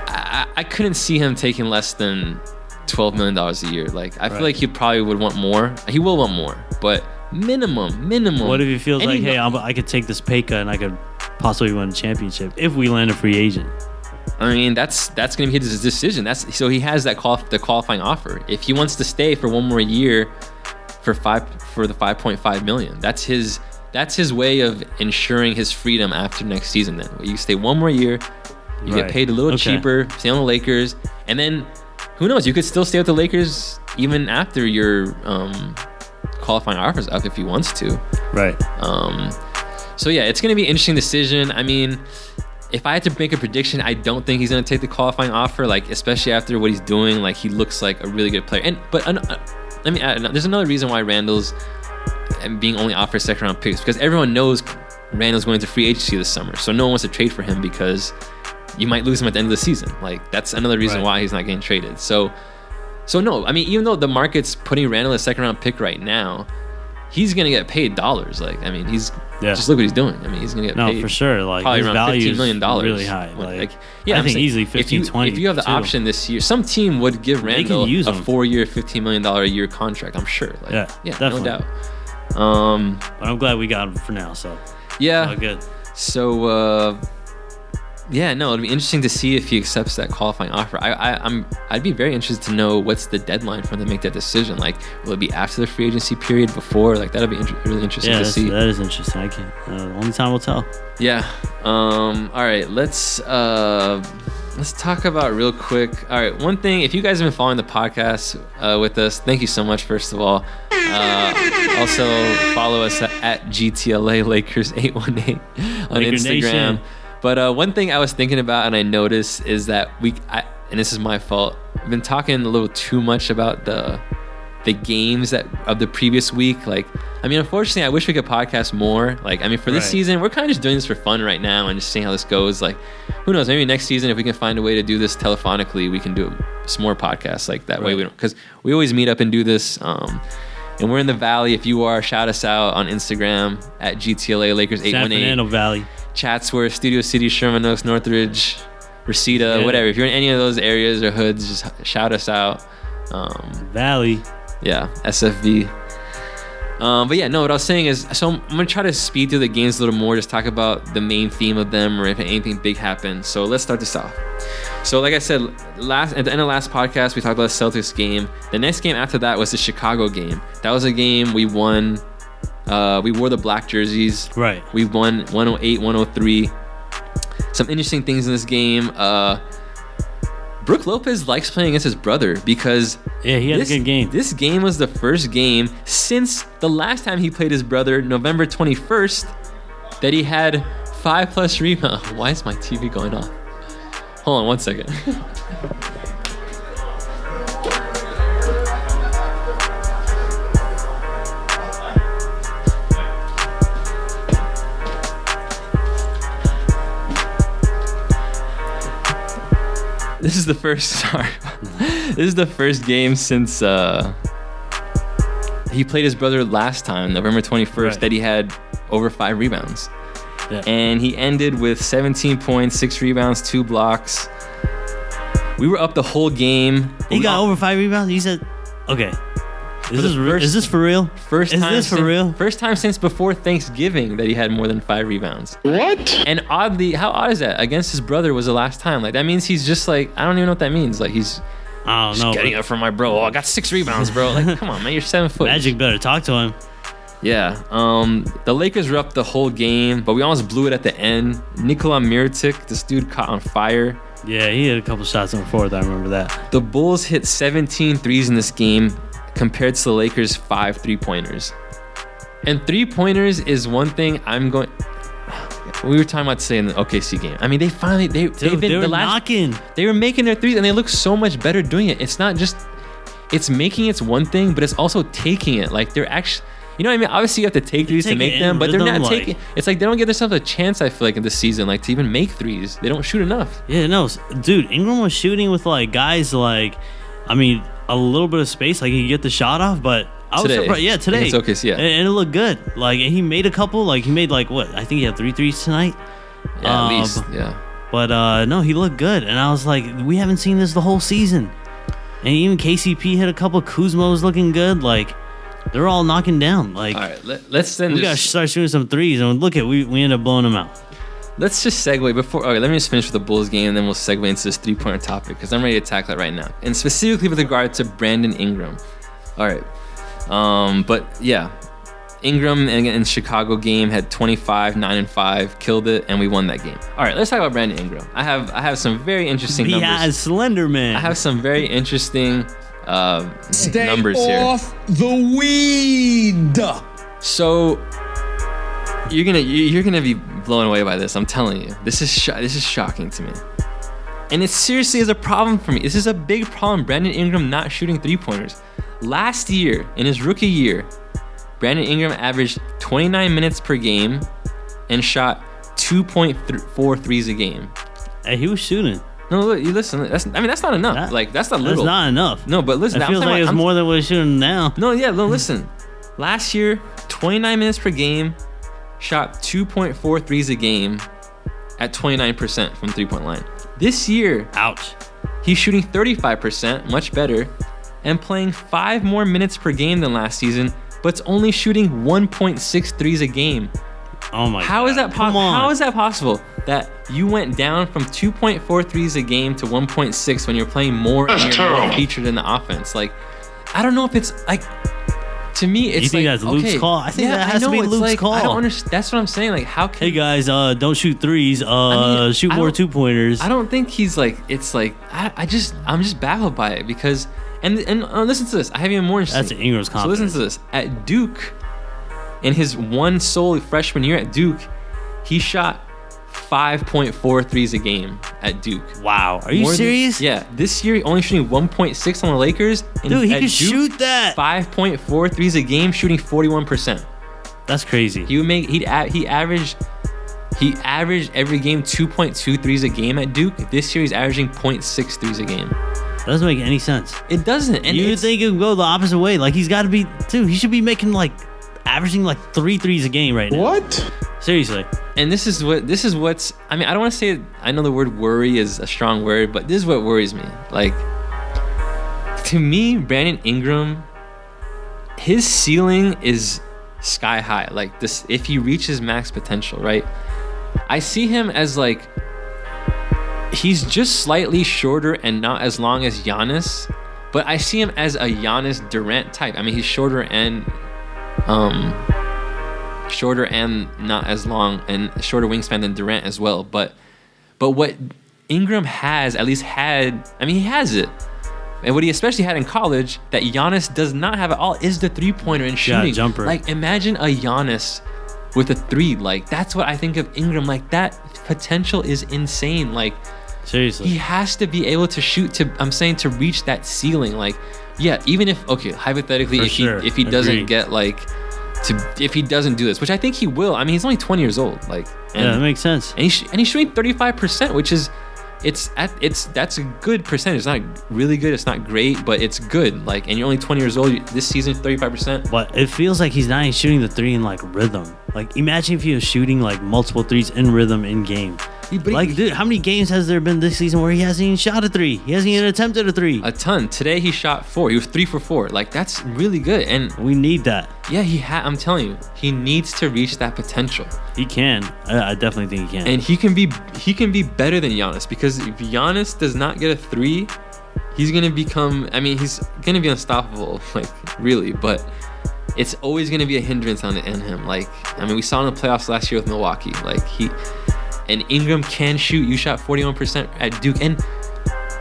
I couldn't see him taking less than $12 million a year. Like I feel like he probably would want more. He will want more, but minimum. What if he feels like, hey, I could take this pay cut and I could possibly win a championship if we land a free agent? I mean, that's going to be his decision. So he has the qualifying offer. If he wants to stay for one more year for the $5.5 million, that's his way of ensuring his freedom after next season. Then you stay one more year, you get paid a little cheaper, stay on the Lakers, and then who knows? You could still stay with the Lakers even after your qualifying offers up if he wants to. Right. So yeah, it's going to be an interesting decision. I mean, if I had to make a prediction, I don't think he's going to take the qualifying offer. Like especially after what he's doing, like he looks like a really good player. But let me add, there's another reason why Randall's being only offered second round picks, because everyone knows Randall's going to free agency this summer, so no one wants to trade for him because you might lose him at the end of the season. Like that's another reason why he's not getting traded. So no, I mean, even though the market's putting Randall as a second round pick right now, he's gonna get paid dollars. Like I mean, just look what he's doing. I mean, he's gonna get paid. No, for sure. Like probably his around value $15 million. Really high. I think easily 15, 20. If you have the option this year, some team would give Randall a 4-year, $15 million a year contract. I'm sure. Like, yeah, definitely. No doubt. But I'm glad we got him for now. So yeah, all good. So it'll be interesting to see if he accepts that qualifying offer. I'd be very interested to know what's the deadline for him to make that decision. Like, will it be after the free agency period, before? Like, that'll be really interesting to see. That is interesting. I can't. Only time will tell. Yeah. All right. Let's talk about real quick. All right. One thing, if you guys have been following the podcast with us, thank you so much. First of all, also follow us at GTLA Lakers 818 on Laker Instagram. Nation. But one thing I was thinking about and I noticed is that and this is my fault, I've been talking a little too much about the games of the previous week. Like, I mean, unfortunately, I wish we could podcast more. Like, I mean, for this season, we're kind of just doing this for fun right now and just seeing how this goes. Like, who knows? Maybe next season, if we can find a way to do this telephonically, we can do some more podcasts like that. Way we don't, because we always meet up and do this. And we're in the Valley. If you are, shout us out on Instagram at GTLA Lakers 818. San Fernando Valley. Chatsworth, Studio City, Sherman Oaks, Northridge, Reseda, whatever. If you're in any of those areas or hoods, just shout us out. Valley. Yeah, SFV. But yeah, no, what I was saying is, so I'm going to try to speed through the games a little more, just talk about the main theme of them or if anything big happened. So let's start this off. So like I said, at the end of last podcast, we talked about the Celtics game. The next game after that was the Chicago game. That was a game we won. We wore the black jerseys. Right. We won 108, 103. Some interesting things in this game. Brook Lopez likes playing against his brother because he had a good game. This game was the first game since the last time he played his brother, November 21st, that he had 5+ rebounds. Why is my TV going off? Hold on 1 second. This is the first game since he played his brother last time, November 21st, that he had over 5 rebounds. Yeah. And he ended with 17 points, 6 rebounds, 2 blocks. We were up the whole game. He got over 5 rebounds? You said, okay. Is this for real? First time since before Thanksgiving that he had more than 5 rebounds. What? And oddly, how odd is that? Against his brother was the last time. Like, that means he's just like, I don't even know what that means. Like, he's getting up for my bro. Oh, I got 6 rebounds, bro. Like, come on, man, you're 7 foot. Magic better talk to him. Yeah. The Lakers were up the whole game, but we almost blew it at the end. Nikola Mirotic, this dude caught on fire. Yeah, he had a couple shots on the fourth. I remember that. The Bulls hit 17 threes in this game, compared to the Lakers' 5 3-pointers. And 3-pointers is one thing we were talking about today in the OKC game. I mean, they were knocking. They were making their threes, and they look so much better doing it. It's not just, it's making it's one thing, but it's also taking it. Like, they're actually, you know what I mean? Obviously, you have to take threes to make them, but they're not taking. It's like they don't give themselves a chance, I feel like, in this season, like, to even make threes. They don't shoot enough. Yeah, no. Dude, Ingram was shooting with, like, guys like, I mean, a little bit of space, like he could get the shot off, but I was surprised. Yeah, today. It's okay, yeah. And it looked good. Like, and he made a couple. Like, he made what? I think he had 3 threes tonight. Yeah, at least. Yeah. But no, he looked good, and I was like, we haven't seen this the whole season. And even KCP hit a couple. Kuzma was looking good. Like, they're all knocking down. Like, all right, let's then. We gotta start shooting some threes, and look at we end up blowing them out. Let's just segue before. Okay, let me just finish with the Bulls game, and then we'll segue into this 3-pointer topic because I'm ready to tackle it right now, and specifically with regard to Brandon Ingram. All right, but yeah, Ingram in Chicago game had 25, 9 and 5, killed it, and we won that game. All right, let's talk about Brandon Ingram. I have some very interesting numbers. Yeah, Slender Man. I have some very interesting numbers here. Stay off the weed. So you're gonna be blown away by this. I'm telling you, this is shocking to me, and it seriously is a problem for me. This is a big problem. Brandon Ingram not shooting 3-pointers. Last year, in his rookie year, Brandon Ingram averaged 29 minutes per game and shot 2.4 threes a game. Hey, he was shooting. No, look, you listen. That's not enough. That's not little. That's not enough. No, but listen. It feels like it's more than what he's shooting now. No, yeah, no, listen. Last year, 29 minutes per game, shot 2.4 threes a game at 29% from 3-point line. This year, ouch, he's shooting 35%, much better, and playing 5 more minutes per game than last season, but's only shooting 1.6 threes a game. Oh my God. How is that possible? How is that possible that you went down from 2.4 threes a game to 1.6 when you're playing more and you're more featured in the offense? Like, I don't know if it's like, to me, it's you think like, that's Luke's call? I think that has to be Luke's call. I don't understand. That's what I'm saying. Like, how can? Hey guys, don't shoot threes. Shoot more 2-pointers. I don't think he's like. It's like I'm just baffled by it because and listen to this. I have even more interesting. That's Ingram's confidence. So listen to this. At Duke, in his one sole freshman year at Duke, he shot 5.4 threes a game at Duke. Wow. Are you serious? Yeah. This year, only shooting 1.6 on the Lakers. And dude, he could shoot that. 5.4 threes a game, shooting 41%. That's crazy. He averaged every game 2.2 threes a game at Duke. This year, he's averaging 0.6 threes a game. That doesn't make any sense. It doesn't. And you would think it would go the opposite way. Like, he's got to be, dude, he should be making averaging 3 threes a game right now. What? Seriously. And this is what's, I mean, I don't want to say, I know the word worry is a strong word, but this is what worries me. Like, to me, Brandon Ingram, his ceiling is sky high. Like, this, if he reaches max potential, right? I see him as he's just slightly shorter and not as long as Giannis, but I see him as a Giannis Durant type. I mean, he's shorter and not as long and shorter wingspan than Durant as well. But what Ingram has at least had, I mean, he has it. And what he especially had in college that Giannis does not have at all is the three-pointer and shooting. Yeah, jumper. Like, imagine a Giannis with a three. Like, that's what I think of Ingram. Like, that potential is insane. Like, seriously, he has to be able to shoot to reach that ceiling. Like, yeah, even if, okay, hypothetically, if he doesn't get like, if he doesn't do this, which I think he will. I mean, he's only 20 years old. Like, yeah, that makes sense. And he's shooting 35%, which is, that's a good percentage. It's not really good. It's not great, but it's good. Like, and you're only 20 years old. This season, 35%. But it feels like he's not even shooting the three in like rhythm. Like, imagine if he was shooting like multiple threes in rhythm in game. Dude, how many games has there been this season where he hasn't even shot a three? He hasn't even attempted a three. A ton. Today he shot 4. He was 3 for 4. Like, that's really good. And we need that. Yeah, I'm telling you, he needs to reach that potential. He can. I definitely think he can. And he can be better than Giannis, because if Giannis does not get a 3, he's gonna become. I mean, he's gonna be unstoppable. Like, really, but it's always gonna be a hindrance on him. Like, I mean, we saw in the playoffs last year with Milwaukee. Like, and Ingram can shoot. You shot 41% at Duke, and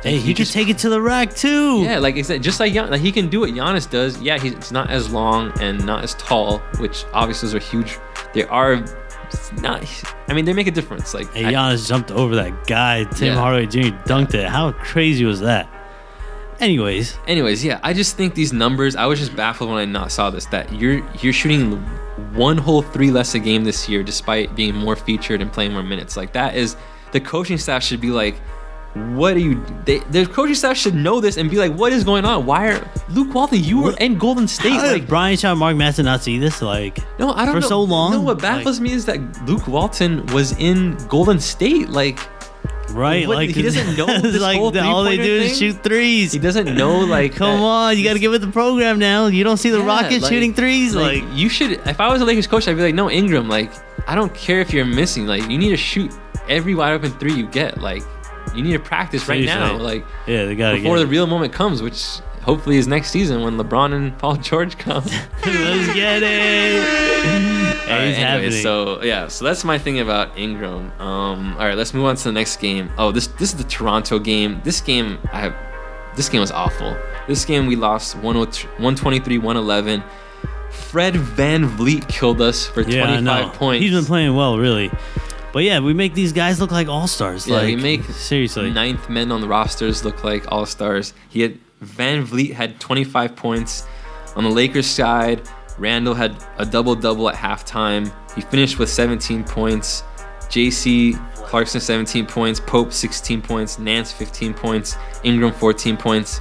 hey, he can take it to the rack too. Yeah, like just like Giannis, like he can do what Giannis does. Yeah, he's not as long and not as tall, which obviously those are huge. They are not. I mean, they make a difference. Like, hey, Giannis jumped over that guy, Tim Hardaway Jr. dunked it. How crazy was that? Anyways, yeah, I just think these numbers. I was just baffled when I saw this. That you're shooting one whole 3 less a game this year, despite being more featured and playing more minutes. Like, that is, the coaching staff should be like, what are you? The coaching staff should know this and be like, what is going on? Why are Luke Walton? You were in Golden State. How did Brian Shaw and Mark Madsen not see this? Like, no, I don't know. For so long. No, what baffles me is that Luke Walton was in Golden State. Like, right, like he doesn't know this like whole all they do thing? is shoot threes. He doesn't know. Like, come on, you got to get with the program now. You don't see the Rockets like, shooting threes. Like, you should. If I was a Lakers coach, I'd be like, no, Ingram. Like, I don't care if you're missing. Like, you need to shoot every wide open 3 you get. Like, you need to practice right now. Like, yeah, they got before the real moment comes, which hopefully is next season when LeBron and Paul George come. Let's get it. Anyway, so that's my thing about Ingram. All right, let's move on to the next game. Oh, this is the Toronto game. This game was awful. This game we lost 123-111. Fred VanVleet killed us for 25 points. He's been playing well, really. But yeah, we make these guys look like all-stars. Yeah, like, we make seriously 9th men on the rosters look like all-stars. VanVleet had 25 points. On the Lakers side, Randall had a double-double at halftime. He finished with 17 points. J.C. Clarkson, 17 points. Pope, 16 points. Nance, 15 points. Ingram, 14 points.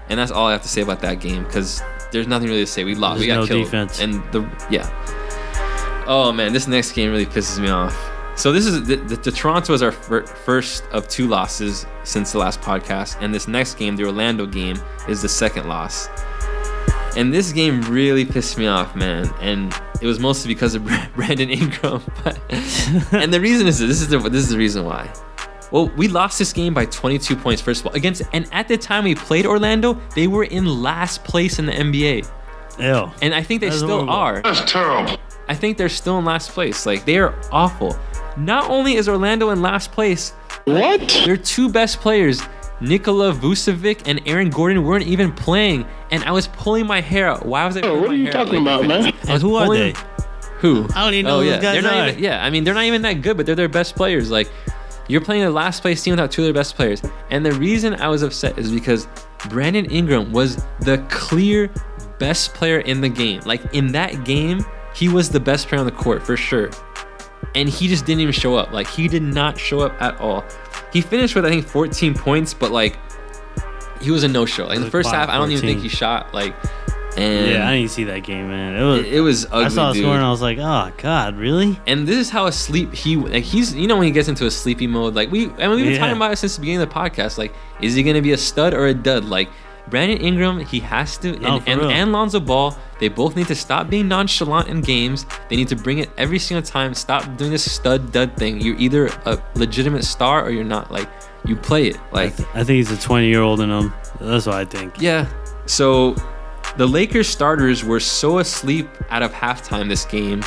And that's all I have to say about that game, because there's nothing really to say. We lost. We got killed. Defense. And oh man, this next game really pisses me off. So this is the Toronto is our first of 2 losses since the last podcast, and this next game, the Orlando game, is the second loss. And this game really pissed me off, man. And it was mostly because of Brandon Ingram. And the reason is this is the reason why. Well, we lost this game by 22 points, first of all, and at the time we played Orlando, they were in last place in the NBA. Ew. And I think they still are. That's terrible. I think they're still in last place. Like, they are awful. Not only is Orlando in last place, What? their 2 best players, Nikola Vucevic and Aaron Gordon, weren't even playing. And I was pulling my hair out. Why was I pulling my hair out? What are you talking about, man? And who are they? Who? I don't even know who those guys are. I mean, they're not even that good, but they're their best players. Like, you're playing the last place team without 2 of their best players. And the reason I was upset is because Brandon Ingram was the clear best player in the game. Like, in that game, he was the best player on the court for sure. And he just didn't even show up. Like, he did not show up at all. He finished with, I think, 14 points, but, like, he was a no-show. Like, in the first half, I don't even think he shot. Like, and yeah, I didn't see that game, man. It was ugly, I saw the dude. score and I was like, oh God, really? And this is how asleep he's. You know, when he gets into a sleepy mode, like we've been talking about it since the beginning of the podcast. Like, is he gonna be a stud or a dud? Like, Brandon Ingram, he has to, and Lonzo Ball, they both need to stop being nonchalant in games. They need to bring it every single time. Stop doing this stud-dud thing. You're either a legitimate star or you're not. Like, you play it. Like, I think he's a 20-year-old in him. That's what I think. Yeah. So the Lakers starters were so asleep out of halftime this game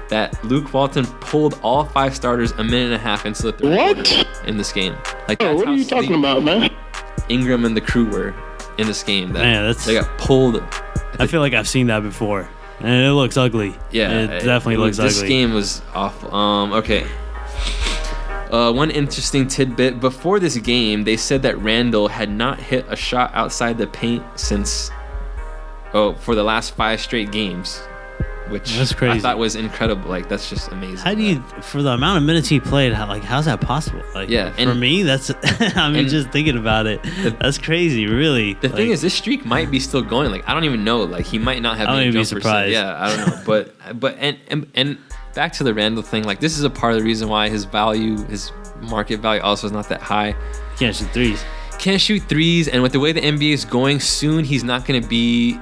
that Luke Walton pulled all 5 starters a minute and a half into the third quarter in this game. Like, Oh, that's what how are you talking about, man? Ingram and the crew were in this game. Man, they got pulled. I feel like I've seen that before, and it looks ugly. Yeah, it definitely looks ugly. This game was awful. Okay. One interesting tidbit: before this game, they said that Randall had not hit a shot outside the paint since for the last 5 straight games, which that's crazy. I thought was incredible. Like, that's just amazing. How do you, for the amount of minutes he played, how's that possible? Like, yeah, for me, that's I mean, just thinking about it, that's crazy. Really, the thing is, this streak might be still going. Like, I don't even know. Like, he might not have. I don't any even be jumpers. surprised. Yeah, I don't know. but and back to the Randall thing. Like, this is a part of the reason why his market value also is not that high. Can't shoot threes. Can't shoot threes, and with the way the NBA is going, soon he's not going to be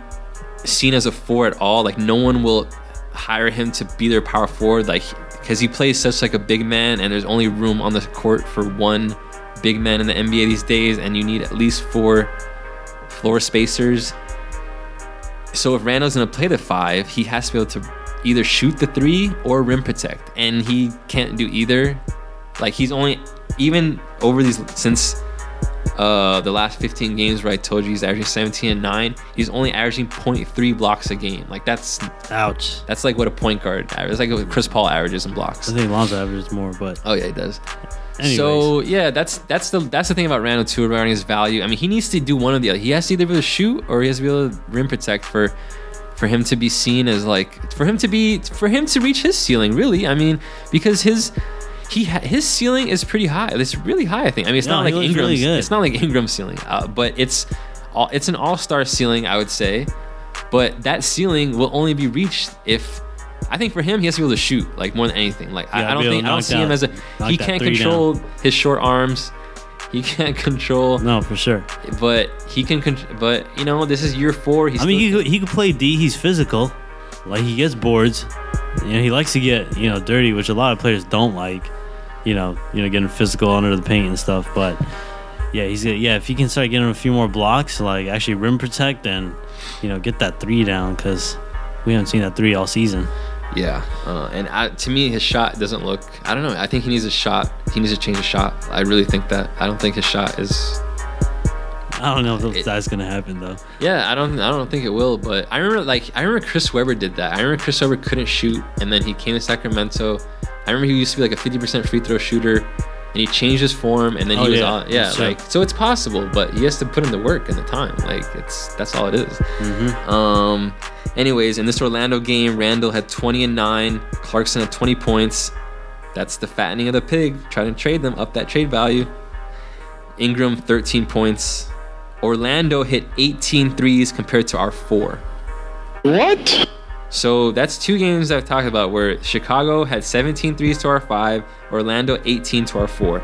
seen as a 4 at all. Like, no one will hire him to be their power forward, like, because he plays such like a big man, and there's only room on the court for one big man in the NBA these days, and you need at least 4 floor spacers. So if Randall's going to play the 5, he has to be able to either shoot the 3 or rim protect, and he can't do either. Like, he's only, even over these, since the last 15 games where I told you he's averaging 17 and 9, he's only averaging 0.3 blocks a game. Like, that's ouch. That's like what a point guard averages. It's like what Chris Paul averages in blocks. I think Lonzo averages more, but oh yeah, he does. Anyways. So yeah, that's the thing about Randall too regarding his value. I mean, he needs to do one or the other. He has to either be able to shoot or he has to be able to rim protect for him to be seen as, like, for him to reach his ceiling. Really, I mean, because his ceiling is pretty high. It's really high, I think. I mean, it's not like Ingram's. Really it's not like Ingram's ceiling, but it's an all-star ceiling, I would say. But that ceiling will only be reached if, I think for him, he has to be able to shoot, like, more than anything. Like, I don't see him as he can't control his short arms. He can't control. No, for sure. But he can. But you know, this is year 4. He could play D. He's physical. Like, he gets boards. You know, he likes to get, dirty, which a lot of players don't like. Getting physical under the paint and stuff. But yeah, if he can start getting a few more blocks, like actually rim protect and get that 3 down, because we haven't seen that 3 all season. Yeah, and to me, his shot doesn't look. I don't know. I think he needs a shot. He needs to change his shot. I really think that. I don't think his shot is. I don't know if that's gonna happen though. Yeah, I don't think it will. But I remember Chris Webber did that. I remember Chris Webber couldn't shoot, and then he came to Sacramento. I remember he used to be like a 50% free throw shooter, and he changed his form, and then he was on. Yeah, sure. Like, so it's possible, but he has to put in the work and the time. Like, that's all it is. Mm-hmm. Anyways, in this Orlando game, Randall had 20 and 9. Clarkson had 20 points. That's the fattening of the pig. Trying to trade them up that trade value. Ingram 13 points. Orlando hit 18 threes compared to our 4. What? So that's 2 games I've talked about where Chicago had 17 threes to our 5, Orlando 18 to our 4.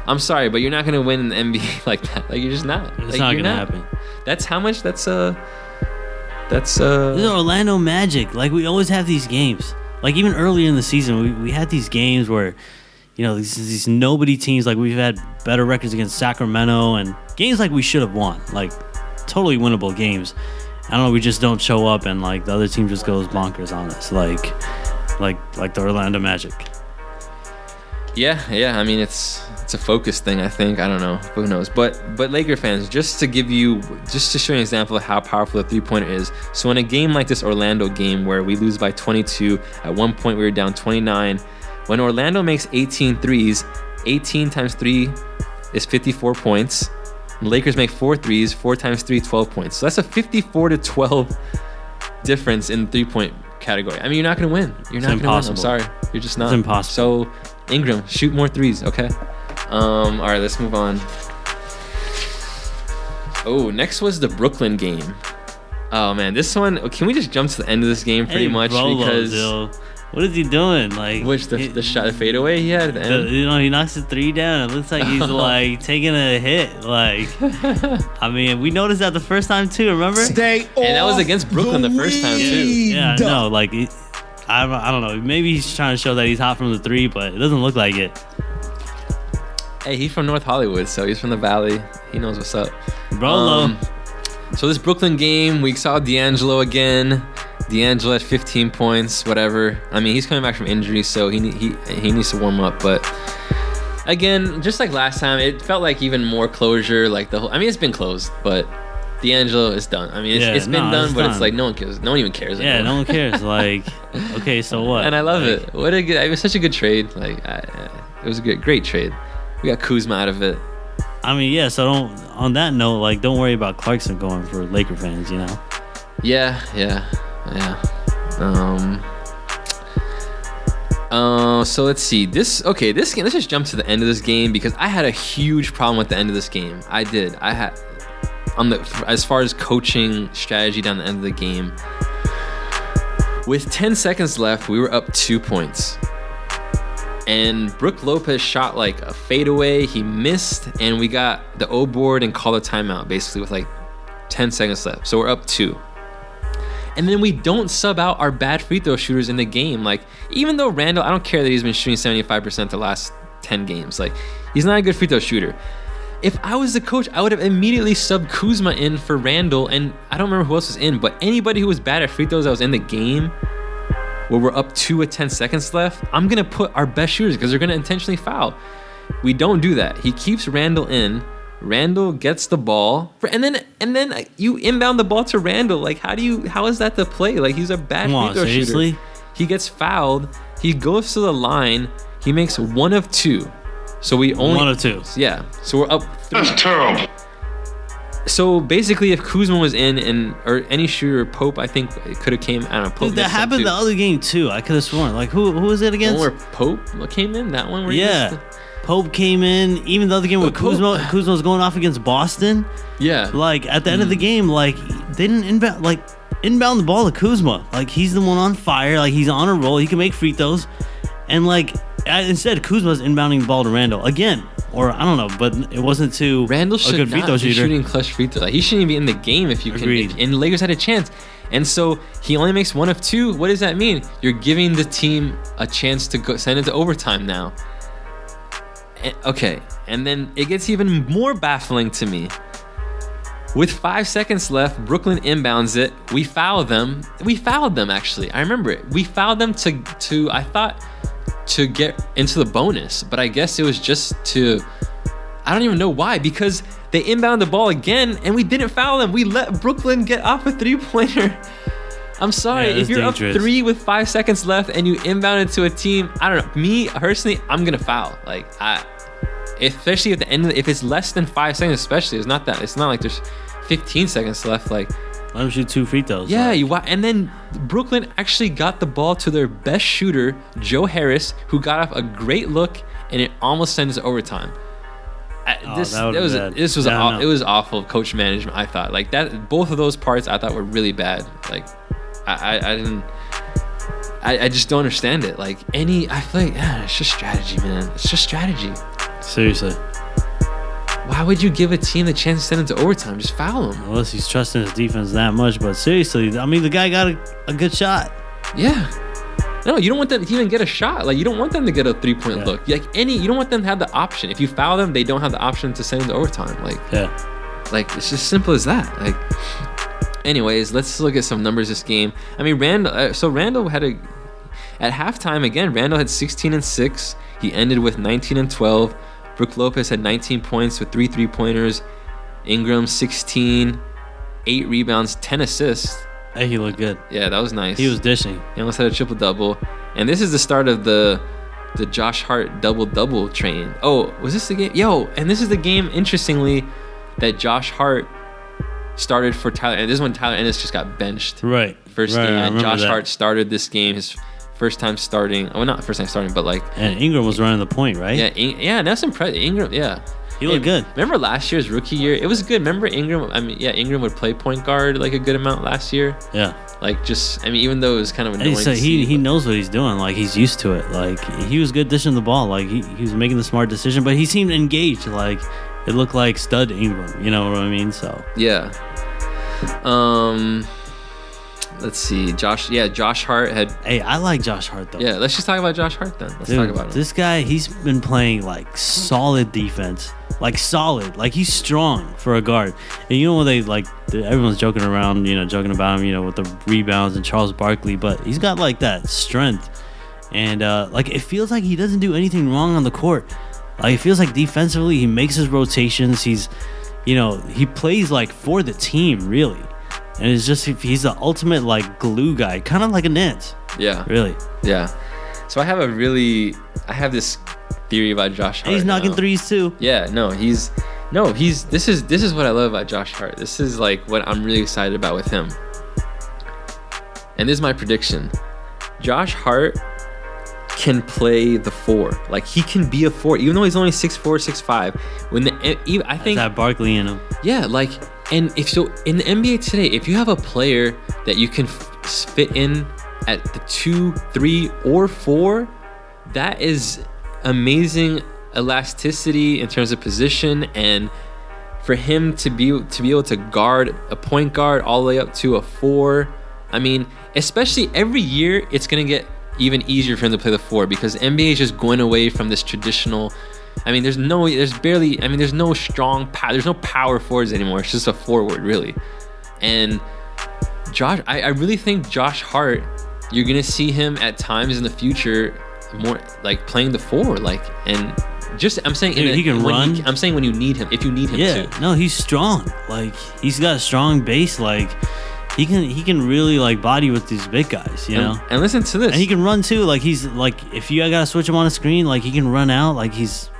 I'm sorry, but you're not going to win in the NBA like that. Like, you're just not. It's not going to happen. That's how much. This is Orlando Magic. Like, we always have these games. Like, even earlier in the season, we had these games where, these nobody teams, like, we've had better records against Sacramento and games like we should have won. Like, totally winnable games. I don't know, we just don't show up, and like the other team just goes bonkers on us, like the Orlando Magic. Yeah. I mean, it's a focus thing, I think. I don't know. Who knows? But Laker fans, just to show you an example of how powerful the 3-pointer is. So in a game like this Orlando game where we lose by 22, at one point we were down 29. When Orlando makes 18 threes, 18 times 3 is 54 points. Lakers make 4 threes, 4 times 3, 12 points. So that's a 54-12 difference in the 3-point category. I mean, you're not going to win. You're not going to win. I'm sorry. You're just not. It's impossible. So, Ingram, shoot more threes, okay? All right, let's move on. Oh, next was the Brooklyn game. Oh, man, this one, can we just jump to the end of this game pretty much? Because what is he doing? Like, which the shot, the fadeaway he had at the end? He knocks the 3 down. It looks like he's like taking a hit. Like, I mean, we noticed that the first time too. Remember? And that was against Brooklyn the first time too. Yeah, no, like, I don't know. Maybe he's trying to show that he's hot from the 3, but it doesn't look like it. Hey, he's from North Hollywood, so he's from the Valley. He knows what's up. Bro, so this Brooklyn game, we saw D'Angelo again. D'Angelo had 15 points, whatever. I mean, he's coming back from injury, so he needs to warm up. But again, just like last time, it felt like even more closure. Like I mean, it's been closed, but D'Angelo is done. I mean, it's been done, but done. It's like no one cares. No one even cares anymore. Yeah, no one cares. Like, okay, so what? And I love it. What a good! It was such a good trade. Like, it was a great trade. We got Kuzma out of it. I mean, yeah. So on that note, like, don't worry about Clarkson going for Laker fans. You know. Yeah. So let's see. This game. Let's just jump to the end of this game because I had a huge problem with the end of this game. I did. I had as far as coaching strategy down the end of the game. With 10 seconds left, we were up 2 points. And Brook Lopez shot like a fadeaway. He missed, and we got the O board and called a timeout basically with like 10 seconds left. So we're up 2. And then we don't sub out our bad free throw shooters in the game. Like, even though Randall, I don't care that he's been shooting 75% the last 10 games. Like, he's not a good free throw shooter. If I was the coach, I would have immediately subbed Kuzma in for Randall, and I don't remember who else was in, but anybody who was bad at free throws that was in the game where we're up 2 with 10 seconds left, I'm going to put our best shooters because they're going to intentionally foul. We don't do that. He keeps Randall in. Randall gets the ball, and then you inbound the ball to Randall. Like, how is that the play? Like, he's a bad free throw shooter. He gets fouled. He goes to the line. He makes 1 of 2. So we only 1 of 2. Yeah. So we're up 3. That's terrible. So basically, if Kuzma was in or any shooter, Pope, I think it could have came. I don't know. Pope. Dude, that happened the other game too. I could have sworn. Like, who was it against? The one where Pope came in. That one. Where Pope came in. Even the other game where Kuzma was going off against Boston. Yeah. Like, at the end of the game, like, they didn't inbound the ball to Kuzma. Like, he's the one on fire. Like, he's on a roll. He can make free throws. And, like, instead, Kuzma's inbounding the ball to Randall again. Or, I don't know, but it wasn't to Randall should a good free throw not be shooter. shooting clutch free throws. Like, he shouldn't even be in the game if you Agreed. can. And the Lakers had a chance. And so he only makes 1 of 2. What does that mean? You're giving the team a chance to send it to overtime now. Okay. And then it gets even more baffling to me. With 5 seconds left, Brooklyn inbounds it. We foul them. We fouled them, actually. I remember it. We fouled them to I thought, to get into the bonus, but I guess it was just to, I don't even know why, because they inbound the ball again and we didn't foul them. We let Brooklyn get off a 3-pointer. I'm sorry, if you're dangerous. Up 3 with 5 seconds left and you inbound it to a team, I don't know, me personally, I'm gonna foul. Like, especially at the end if it's less than 5 seconds, especially, it's not like there's 15 seconds left. Like, let them shoot 2 free throws. Yeah, and then Brooklyn actually got the ball to their best shooter, Joe Harris, who got off a great look, and it almost sent us to overtime. It was awful coach management. I thought like that. Both of those parts I thought were really bad. Like, I just don't understand it. Like I feel like it's just strategy, man. It's just strategy. Seriously. Why would you give a team the chance to send it to overtime? Just foul him. Unless he's trusting his defense that much. But seriously, I mean, the guy got a good shot. Yeah. No, you don't want them to even get a shot. Like, you don't want them to get a 3-point look. Like, you don't want them to have the option. If you foul them, they don't have the option to send it to overtime. Like, it's just simple as that. Like, anyways, let's look at some numbers this game. I mean, Randall had at halftime again. Randall had 16 and 6. He ended with 19 and 12. Brook Lopez had 19 points with 3 3-pointers. Ingram 16, 8 rebounds, 10 assists. Hey, he looked good. Yeah, that was nice. He was dishing. He almost had a triple-double. And this is the start of the Josh Hart double-double train. Oh, was this the game? Yo, and this is the game, interestingly, that Josh Hart started for Tyler. And this is when Tyler Ennis just got benched. Right. First game. And Josh Hart started this game, his first time starting. Well, not first time starting, but like. And Ingram was running the point, right? Yeah, and that's impressive. Ingram, yeah. He looked good. Remember last year's rookie year? It was good. Remember Ingram? I mean, yeah, Ingram would play point guard like a good amount last year. Yeah. Like, just, I mean, even though it was kind of annoying. And he knows what he's doing. Like, he's used to it. Like, he was good dishing the ball. Like, he was making the smart decision, but he seemed engaged. Like, it looked like stud Ingram. You know what I mean? So. Yeah. Let's see. Josh Hart had. Hey, I like Josh Hart though. Yeah, let's just talk about Josh Hart then. Let's talk about him. This guy, he's been playing like solid defense. like solid. Like he's strong for a guard. And you know when everyone's joking around, joking about him, with the rebounds and Charles Barkley, but he's got like that strength. And like it feels like he doesn't do anything wrong on the court. Like it feels like defensively he makes his rotations. He's he plays like for the team really. And it's just he's the ultimate like glue guy, kind of like a Nance. Yeah. Really. Yeah. So I have this theory about Josh Hart. And he's knocking threes too. Yeah, this is what I love about Josh Hart. This is like what I'm really excited about with him. And this is my prediction. Josh Hart can play the 4. Like he can be a 4 even though he's only 6'4", 6'5". I think that Barkley in him. Yeah, like and if so in the NBA today, if you have a player that you can fit in at the 2, 3, or 4, that is amazing elasticity in terms of position, and for him to be able to guard a point guard all the way up to a 4. I mean, especially every year, it's gonna get even easier for him to play the 4 because the NBA is just going away from this traditional. I mean, there's no strong power. There's no power forwards anymore. It's just a forward, really. And I really think Josh Hart, you're gonna see him at times in the future more like playing the 4, like, and just I'm saying he can run. I'm saying when you need him, if you need him to. No, he's strong. Like he's got a strong base. Like he can really like body with these big guys, know. And listen to this. And he can run too. Like he's like if you gotta switch him on a screen, like he can run out. Like he's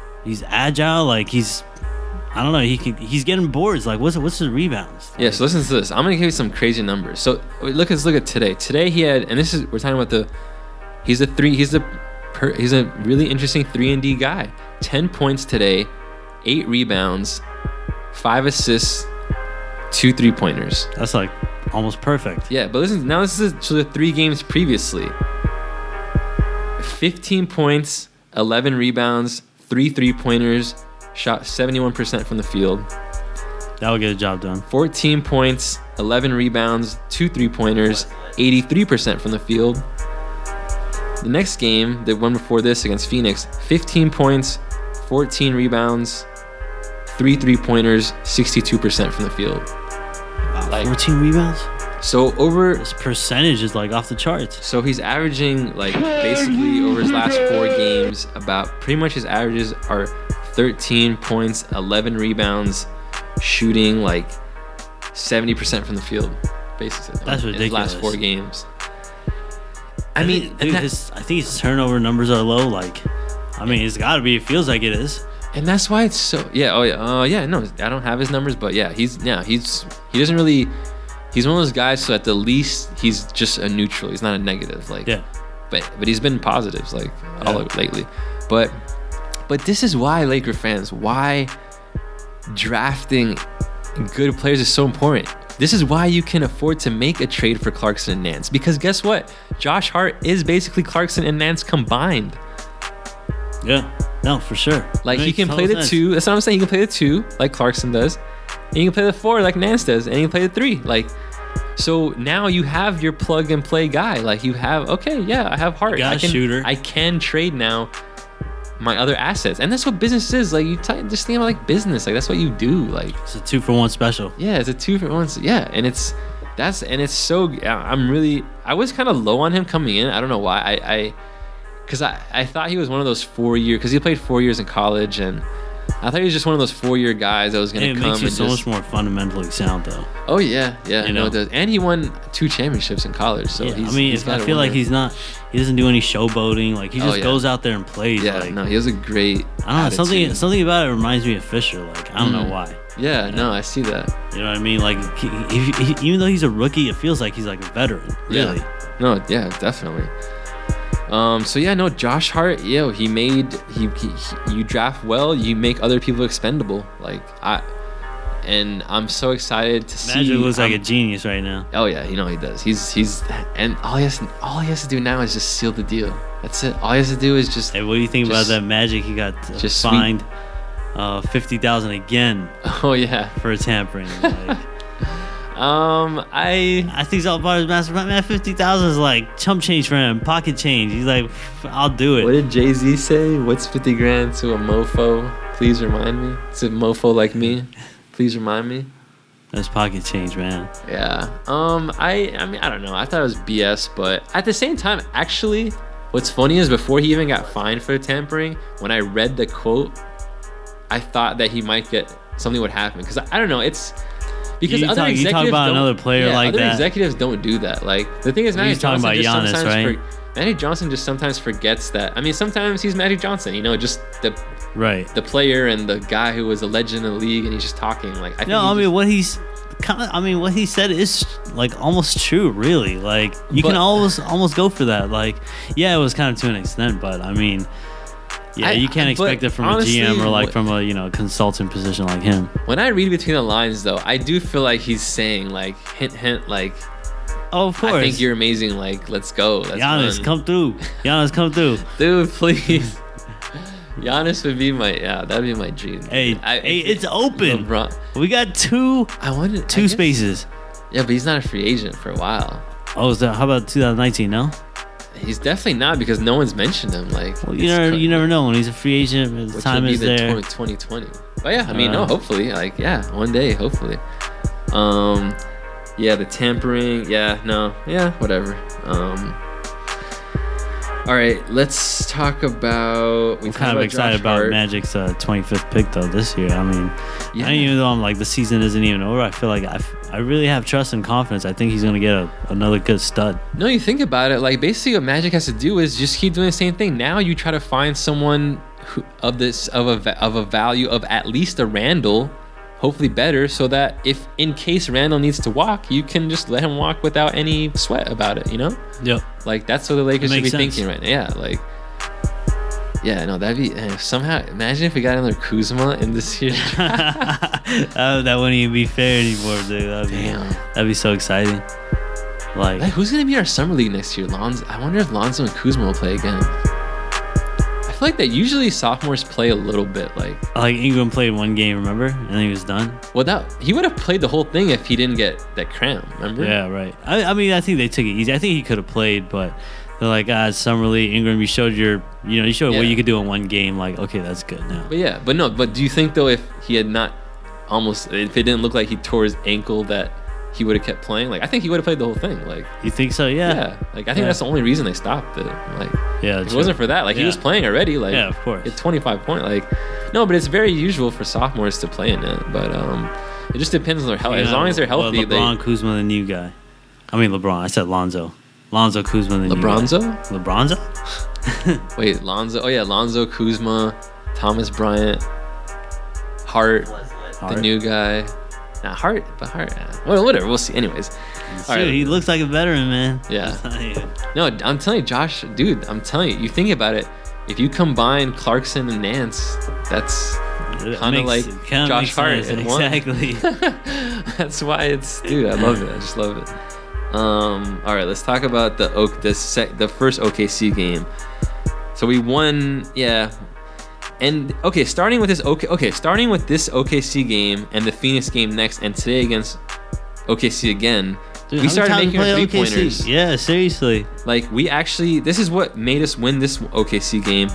agile. Like I don't know. He's getting boards. Like what's his rebounds? Yeah. So listen to this. I'm gonna give you some crazy numbers. So look at today. Today he had, and we're talking about he's a really interesting 3-and-D guy. 10 points today, 8 rebounds, 5 assists, 2 3-pointers. That's like almost perfect. Yeah, but listen. Now this is to the 3 games previously. 15 points, 11 rebounds, 3 3-pointers. Shot 71% from the field. That will get a job done. 14 points, 11 rebounds, 2 3-pointers, 83% from the field. The next game, the one before this against Phoenix, 15 points, 14 rebounds, 3 3-pointers, 62% from the field. Wow, like 14 rebounds? So this percentage is like off the charts. So he's averaging like basically over his last 4 games about pretty much his averages are 13 points, 11 rebounds, shooting like 70% from the field, basically. That's ridiculous. In his last 4 games. I think his turnover numbers are low. Like, I mean, it's got to be. It feels like it is. And that's why it's so. Yeah. Oh yeah. Yeah. No, I don't have his numbers, but yeah, he doesn't really. He's one of those guys. So at the least, he's just a neutral. He's not a negative. Like. Yeah. But he's been positives all lately. But this is why Laker fans, why drafting good players is so important. This is why you can afford to make a trade for Clarkson and Nance. Because guess what? Josh Hart is basically Clarkson and Nance combined. Yeah. No, for sure. Like he can play the 2. That's what I'm saying. He can play the 2 like Clarkson does. And you can play the 4 like Nance does. And you can play the 3. Like, so now you have your plug and play guy. Like you have, okay, yeah, I have Hart. I shooter. I can trade now my other assets, and that's what business is. Like just think about like business. Like that's what you do. Like it's a 2-for-1 special. Yeah, it's a 2-for-1. Yeah, and it's so. I was kind of low on him coming in. I don't know why. Because I thought he was one of those 4-year. Because he played 4 years in college, and I thought he was just one of those 4-year guys that was going to come. It makes you so much more fundamentally sound, though. Oh yeah. No, it does. And he won 2 championships in college. So yeah, I feel like he doesn't do any showboating. Like he just goes out there and plays. Yeah, like, no, he has a great. I don't know, something about it reminds me of Fisher. Like I don't know why. Yeah, no, I see that. You know what I mean? Like even though he's a rookie, it feels like he's like a veteran. Really. Yeah. No, yeah, definitely. So yeah, no, Josh Hart, you draft well, you make other people expendable. And I'm so excited to see. Magic looks like a genius right now. Oh yeah, he does. He's and all he has to do now is just seal the deal. That's it. All he has to do is just. Hey, what do you think about that Magic? He got just fined $50,000 again. Oh yeah, for tampering. Like, I think it's all part of his master plan. Man, $50,000 is like chump change for him, pocket change. He's like, I'll do it. What did Jay-Z say? What's $50,000 to a mofo? Please remind me. It's a mofo like me. Please remind me. That's pocket change, man. Yeah. I mean, I don't know. I thought it was BS, but at the same time, actually, what's funny is before he even got fined for tampering, when I read the quote, I thought that he might get something would happen because I don't know. It's because You other talk executives about don't- another player yeah, like other that. executives don't do that. Like the thing is, He's Magic talking Johnson about just Giannis, sometimes right? Magic Johnson just sometimes forgets that. I mean, sometimes he's Magic Johnson. You know, just Right. the player and the guy who was a legend in the league, and he's just talking like. I think No, he I mean just- what he said is like almost true, really. Like you can almost go for that. Like, yeah, it was kind of to an extent, but I mean, yeah, you can't expect but it from honestly, a GM or like from a consultant position like him. When I read between the lines, though, I do feel like he's saying like hint, hint, like Oh, of course. I think you're amazing. Like, let's go. Let's Giannis, run. come through. Giannis, come through. Dude, please. Giannis would be that'd be my dream. Hey, it's open. LeBron. We got two Two spaces. Yeah, but he's not a free agent for a while. Oh, how about 2019? No. He's definitely not because no one's mentioned him. Like, Well, you never know when he's a free agent. The which time will be is the there. 2020. But yeah, I mean, no, hopefully, like, yeah, one day, hopefully. Yeah, the tampering. Yeah, no, yeah, whatever. All right, let's talk about. I'm kind of excited about Magic's 25th pick though this year. I mean, Yeah. even though I'm like the season isn't even over, I feel like I really have trust and confidence. I think he's gonna get another good stud. No, you think about it. Like basically, what Magic has to do is just keep doing the same thing. Now you try to find someone of a value of at least a Randall, hopefully better, so that if in case Randall needs to walk, you can just let him walk without any sweat about it. You know? Yep. Like that's what the Lakers should be makes sense. thinking right now. Yeah, like. Yeah, no, that'd be somehow. Imagine if we got another Kuzma in this year. That wouldn't even be fair anymore, dude. That'd be so exciting. Like, Who's gonna be our summer league next year? Lonzo. I wonder if Lonzo and Kuzma will play again. I feel like that usually sophomores play a little bit. Like Ingram played one game, remember, and then he was done. well, he would have played the whole thing if he didn't get that cramp. Remember? Yeah, right. I mean, I think they took it easy. I think he could have played, but they're like, summer league, Ingram, you showed what you could do in one game. Like, okay, that's good now. But do you think though if he had not if it didn't look like he tore his ankle that he would have kept playing? Like I think he would have played the whole thing. Like You think so? Yeah. Like I think that's the only reason they stopped it. Like Yeah. if it wasn't for that, like he was playing already. Like yeah, of course. It's 25 point. Like no, but it's very usual for sophomores to play in it. But it just depends on their health. As long as they're healthy, LeBron, Kuzma, the new guy. I mean LeBron. I said Lonzo. Lonzo, Kuzma, the new guy. LeBronzo? Wait, Lonzo. Oh yeah, Lonzo, Kuzma, Thomas Bryant, Hart, the new guy. Nah, Hart. Well, whatever. We'll see. Anyways. All right. He looks like a veteran, man. Yeah. No, I'm telling you, Josh, dude, I'm telling you, you think about it. If you combine Clarkson and Nance, that's kind of like Josh Hart in one. Exactly. That's why dude, I love it. I just love it. All right, let's talk about the first OKC game. So we won, yeah. And starting with this OKC game and the Phoenix game next, and today against OKC again, Dude, we started making our OKC? 3-pointers. Yeah, seriously. Like this is what made us win this OKC game.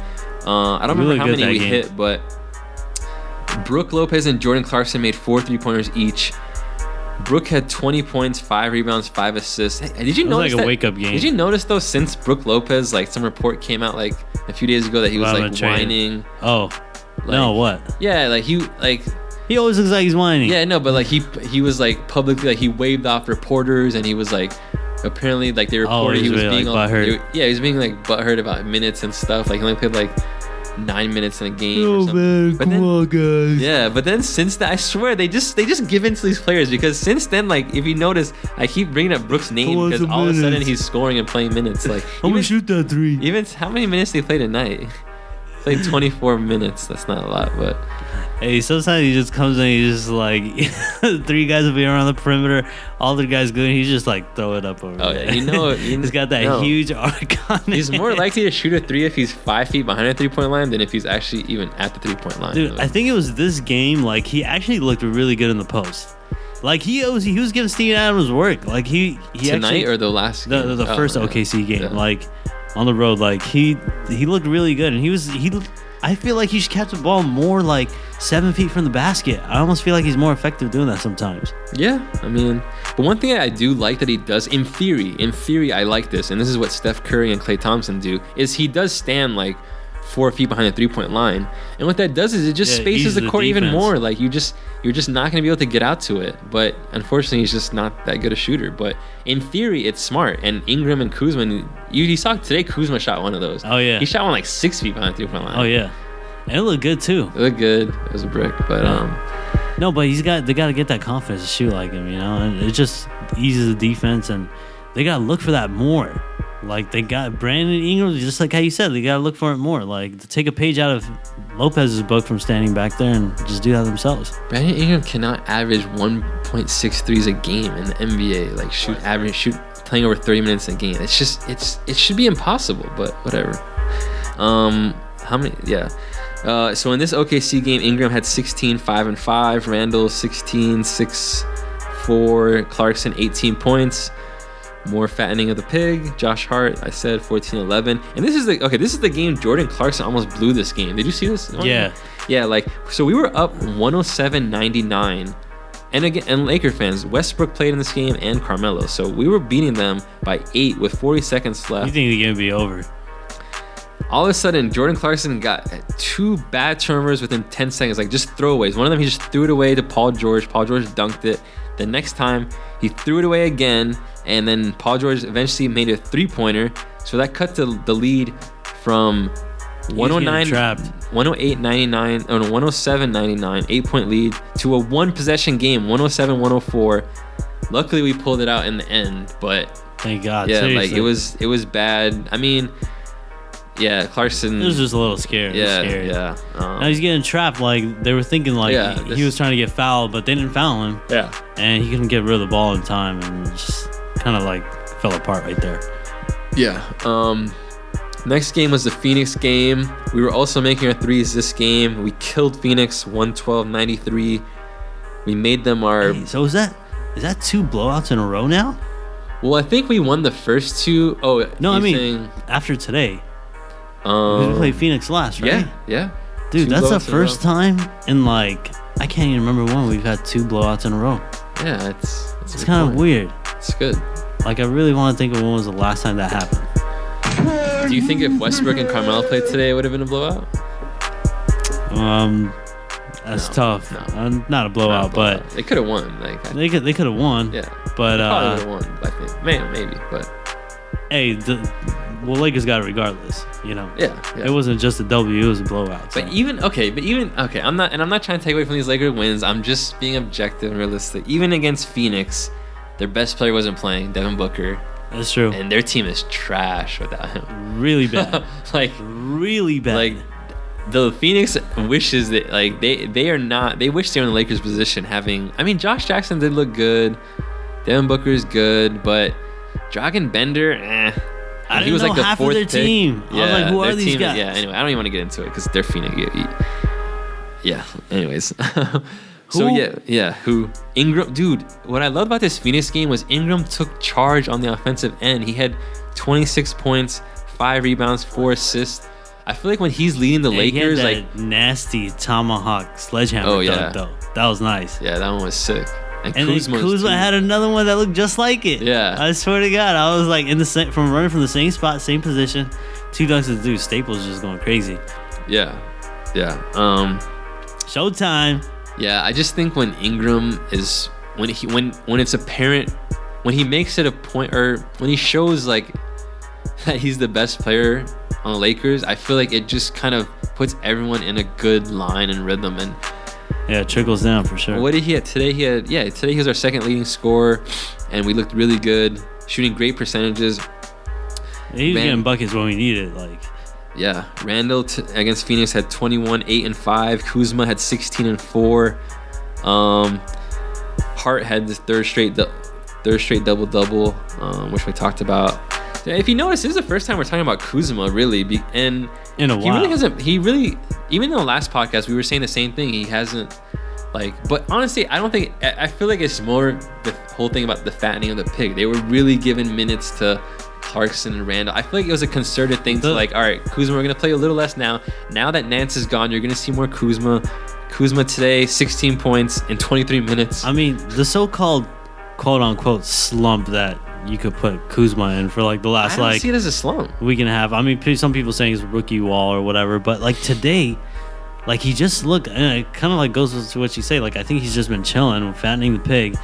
I don't remember how many we hit, but Brook Lopez and Jordan Clarkson made 4 3-pointers each. Brook had 20 points, 5 rebounds, 5 assists. Hey, did you notice like a wake-up game. Did you notice though, since Brook Lopez, like some report came out like a few days ago that he was like whining. Oh, no, what? Yeah, like he always looks like he's whining. Yeah, no, but like he was like publicly, like he waved off reporters, and he was like apparently like they reported he was really, being like, butthurt. Yeah, he was being like butthurt about minutes and stuff. Like he only played like 9 minutes in a game. Oh or something. man, But come then- on, guys. Yeah, but then since that, I swear they just give in to these players, because since then, like if you notice, I keep bringing up Brook's name Come on, because some all of a sudden minutes. he's scoring and playing minutes. Like I'm gonna shoot that 3. even how many minutes did he play tonight? Played 24 minutes. That's not a lot, but Hey, sometimes he just comes in and he's just like 3 guys will be around the perimeter, all the guys good, and he's just like throw it up over there. Yeah, He's got that huge arc on he's it. more likely to shoot a 3 if he's 5 feet behind the 3-point line than if he's actually even at the 3-point line. Dude, I think it was this game, like he actually looked really good in the post. Like he was giving Steven Adams work. Like he tonight actually, or the last game? the first yeah. OKC game, Yeah. like on the road, like he looked really good, and he I feel like he should catch the ball more like 7 feet from the basket. I almost feel like he's more effective doing that sometimes. Yeah, I mean, but one thing I do like that he does, in theory, I like this, and this is what Steph Curry and Klay Thompson do, is he does stand like 4 feet behind the 3-point line, and what that does is it just spaces the court even more. Like you're just not going to be able to get out to it. But unfortunately, he's just not that good a shooter. But in theory, it's smart. And Ingram and Kuzma, you saw today, Kuzma shot one of those. Oh yeah, he shot one like 6 feet behind the 3-point line. Oh yeah, and it looked good too. It looked good. It was a brick, but no, but they got to get that confidence to shoot like him, and it just eases the defense, and they got to look for that more. Like they got Brandon Ingram, just like how you said, they got to look for it more. Like take a page out of Lopez's book from standing back there and just do that themselves. Brandon Ingram cannot average 1.6 threes a game in the NBA. Like shoot playing over 30 minutes a game. It should be impossible, but whatever. How many? Yeah. So in this OKC game, Ingram had 16, 5 and 5. Randall 16, 6, 4. Clarkson 18 points. More fattening of the pig. Josh Hart, I said 14-11. And this is the game Jordan Clarkson almost blew this game. Did you see this? Yeah. Yeah, like so we were up 107-99. And again, and Laker fans, Westbrook played in this game and Carmelo. So we were beating them by 8 with 40 seconds left. You think the game would be over? All of a sudden, Jordan Clarkson got 2 bad turnovers within 10 seconds, like just throwaways. One of them, he just threw it away to Paul George. Paul George dunked it. The next time, he threw it away again, and then Paul George eventually made a 3-pointer. So that cut the lead from 108-99, 107-99, 8-point lead, to a 1-possession game, 107-104. Luckily, we pulled it out in the end, but thank God. Yeah, seriously. like it was bad. I mean, yeah, Clarkson. It was just a little scary. Yeah. Now he's getting trapped. Like they were thinking, like he was trying to get fouled, but they didn't foul him. Yeah. And he couldn't get rid of the ball in time, and just kind of like fell apart right there. Yeah. Next game was the Phoenix game. We were also making our threes this game. We killed Phoenix 112-93. We made them our. Hey, so is that 2 blowouts in a row now? Well, I think we won the first 2. Oh no, I mean after today. We played Phoenix last, right? Yeah. Dude, that's the first time in like I can't even remember when we've had 2 blowouts in a row. Yeah, it's kind of weird. It's good. Like I really want to think of when was the last time that happened. Do you think if Westbrook and Carmelo played today, it would have been a blowout? That's tough. Not a blowout, but they could have won. Like they could have won. Yeah, but they probably would have won. I think maybe, but hey, Lakers got it regardless. Yeah. It wasn't just a W; it was a blowout. So. But even okay. I'm not trying to take away from these Lakers wins. I'm just being objective and realistic. Even against Phoenix, their best player wasn't playing, Devin Booker. That's true. And their team is trash without him. Really bad. Really bad. Like the Phoenix wishes that they are not. They wish they were in the Lakers' position. Josh Jackson did look good. Devin Booker is good, but Dragan Bender, I didn't know half of their team. I was like, who are these guys? Yeah, anyway, I don't even want to get into it because they're Phoenix. Yeah, anyways. Who? Ingram. Dude, what I loved about this Phoenix game was Ingram took charge on the offensive end. He had 26 points, 5 rebounds, 4 assists. I feel like when he's leading the Lakers, he had that nasty tomahawk sledgehammer dunk, though. That was nice. Yeah, that one was sick. And Kuzma had another one that looked just like it. Yeah. I swear to God, I was like running from the same spot, same position. 2 dunks to do. Staples just going crazy. Yeah. Showtime. Yeah, I just think when Ingram is when it's apparent, when he makes it a point, or when he shows like that he's the best player on the Lakers, I feel like it just kind of puts everyone in a good line and rhythm. And yeah, it trickles down for sure. What did he have today? Today he was our second leading scorer, and we looked really good, shooting great percentages. He was getting buckets when we needed it, Yeah, Randall against Phoenix had 21, 8 and 5. Kuzma had 16 and 4. Hart had this third straight double-double, which we talked about. If you notice, this is the first time we're talking about Kuzma, really, and in a while. He really hasn't. He really, even in the last podcast, we were saying the same thing. He hasn't, but honestly, I feel like it's more the whole thing about the fattening of the pig. They were really giving minutes to Clarkson and Randall. I feel like it was a concerted thing to like, all right, Kuzma, we're gonna play a little less now. Now that Nance is gone, you're gonna see more Kuzma. Kuzma today, 16 points in 23 minutes. I mean, the so-called quote-unquote slump that you could put Kuzma in for like the last I don't see it as a slump. week and a half. I mean, some people saying it's rookie wall or whatever, but like today, like he just looked, and it kind of like goes to what you say. Like I think he's just been chilling, fattening the pig,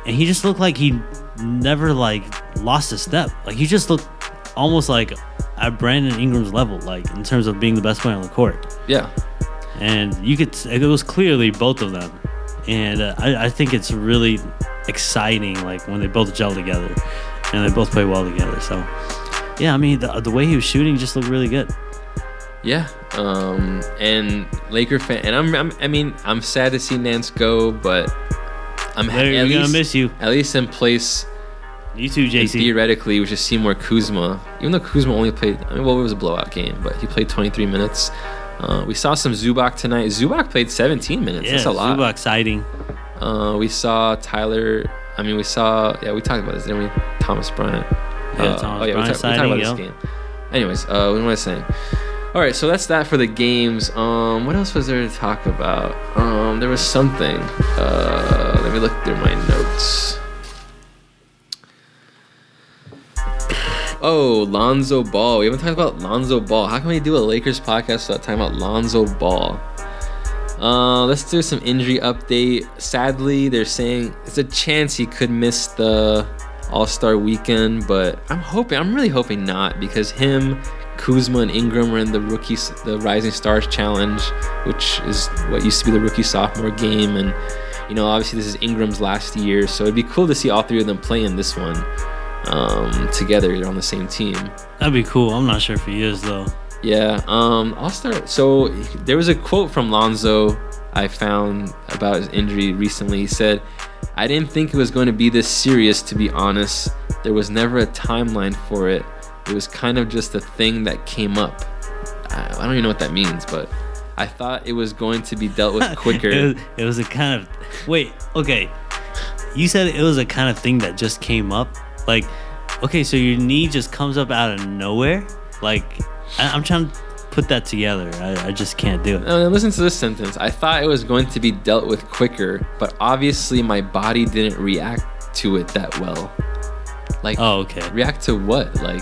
and he just looked like he never like lost a step. Like he just looked almost like at Brandon Ingram's level, like in terms of being the best player on the court. Yeah. And it was clearly both of them, and I think it's really exciting, like when they both gel together and they both play well together. So yeah, I mean the way he was shooting just looked really good. Yeah. And Laker fan, and I'm sad to see Nance go, but I'm We're gonna miss you. At least in place. You too, JC. Theoretically, we should see more Kuzma, even though Kuzma only played. I mean, well, it was a blowout game, but he played 23 minutes. We saw some Zubac tonight. Zubac played 17 minutes. That's a lot. Zubac exciting. We saw Tyler. We talked about this, didn't we? Thomas Bryant. Thomas Bryant we talked about this game. Anyways, what am I saying? All right, so that's that for the games. What else was there to talk about? There was something. Let me look through my notes. Oh, Lonzo Ball. We haven't talked about Lonzo Ball. How can we do a Lakers podcast without talking about Lonzo Ball? Let's do some injury update. Sadly, they're saying it's a chance he could miss the All-Star weekend, but I'm really hoping not, because him, Kuzma, and Ingram are in the Rising Stars Challenge, which is what used to be the rookie-sophomore game, and obviously this is Ingram's last year, so it'd be cool to see all three of them play in this one. Together on the same team. That'd be cool. I'm not sure if he is though. Yeah. I'll start. So there was a quote from Lonzo I found about his injury recently. He said, "I didn't think it was going to be this serious, to be honest. There was never a timeline for it. It was kind of just a thing that came up." I don't even know what that means, but I thought it was going to be dealt with quicker. it was a kind of wait. Okay, you said it was a kind of thing that just came up. Like, okay, so your knee just comes up out of nowhere? Like, I'm trying to put that together. I just can't do it. Listen to this sentence. I thought it was going to be dealt with quicker, but obviously my body didn't react to it that well. Like, oh, okay. React to what? Like,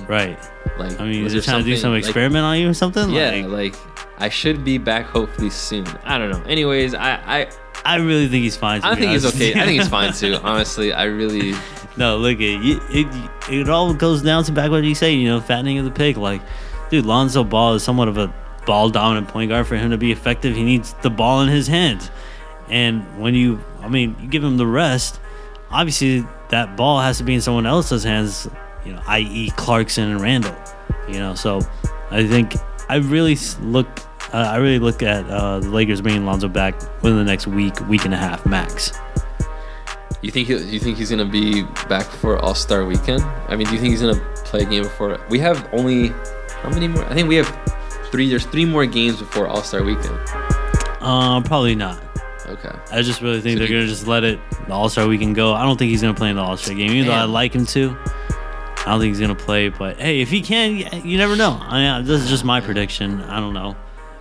right. Like, was it trying to do some experiment on you or something? Yeah, like I should be back hopefully soon. I don't know. Anyways, I really think he's fine. I think he's okay. I think he's fine too. Honestly, I really. No, look, it all goes down to back what you say, fattening of the pig. Like, dude, Lonzo Ball is somewhat of a ball-dominant point guard. For him to be effective, he needs the ball in his hands. And when you give him the rest, obviously that ball has to be in someone else's hands, i.e. Clarkson and Randall. So I think I really look at the Lakers bringing Lonzo back within the next week and a half max. You think he's gonna be back for All-Star weekend? Do you think he's gonna play a game before? We have only how many more? I think we have 3. There's 3 more games before All-Star weekend. Probably not. Okay. I just really think they're gonna just let the All-Star weekend go. I don't think he's gonna play in the All-Star game, even though I like him to. I don't think he's gonna play, but hey, if he can, you never know. This is just my prediction. I don't know.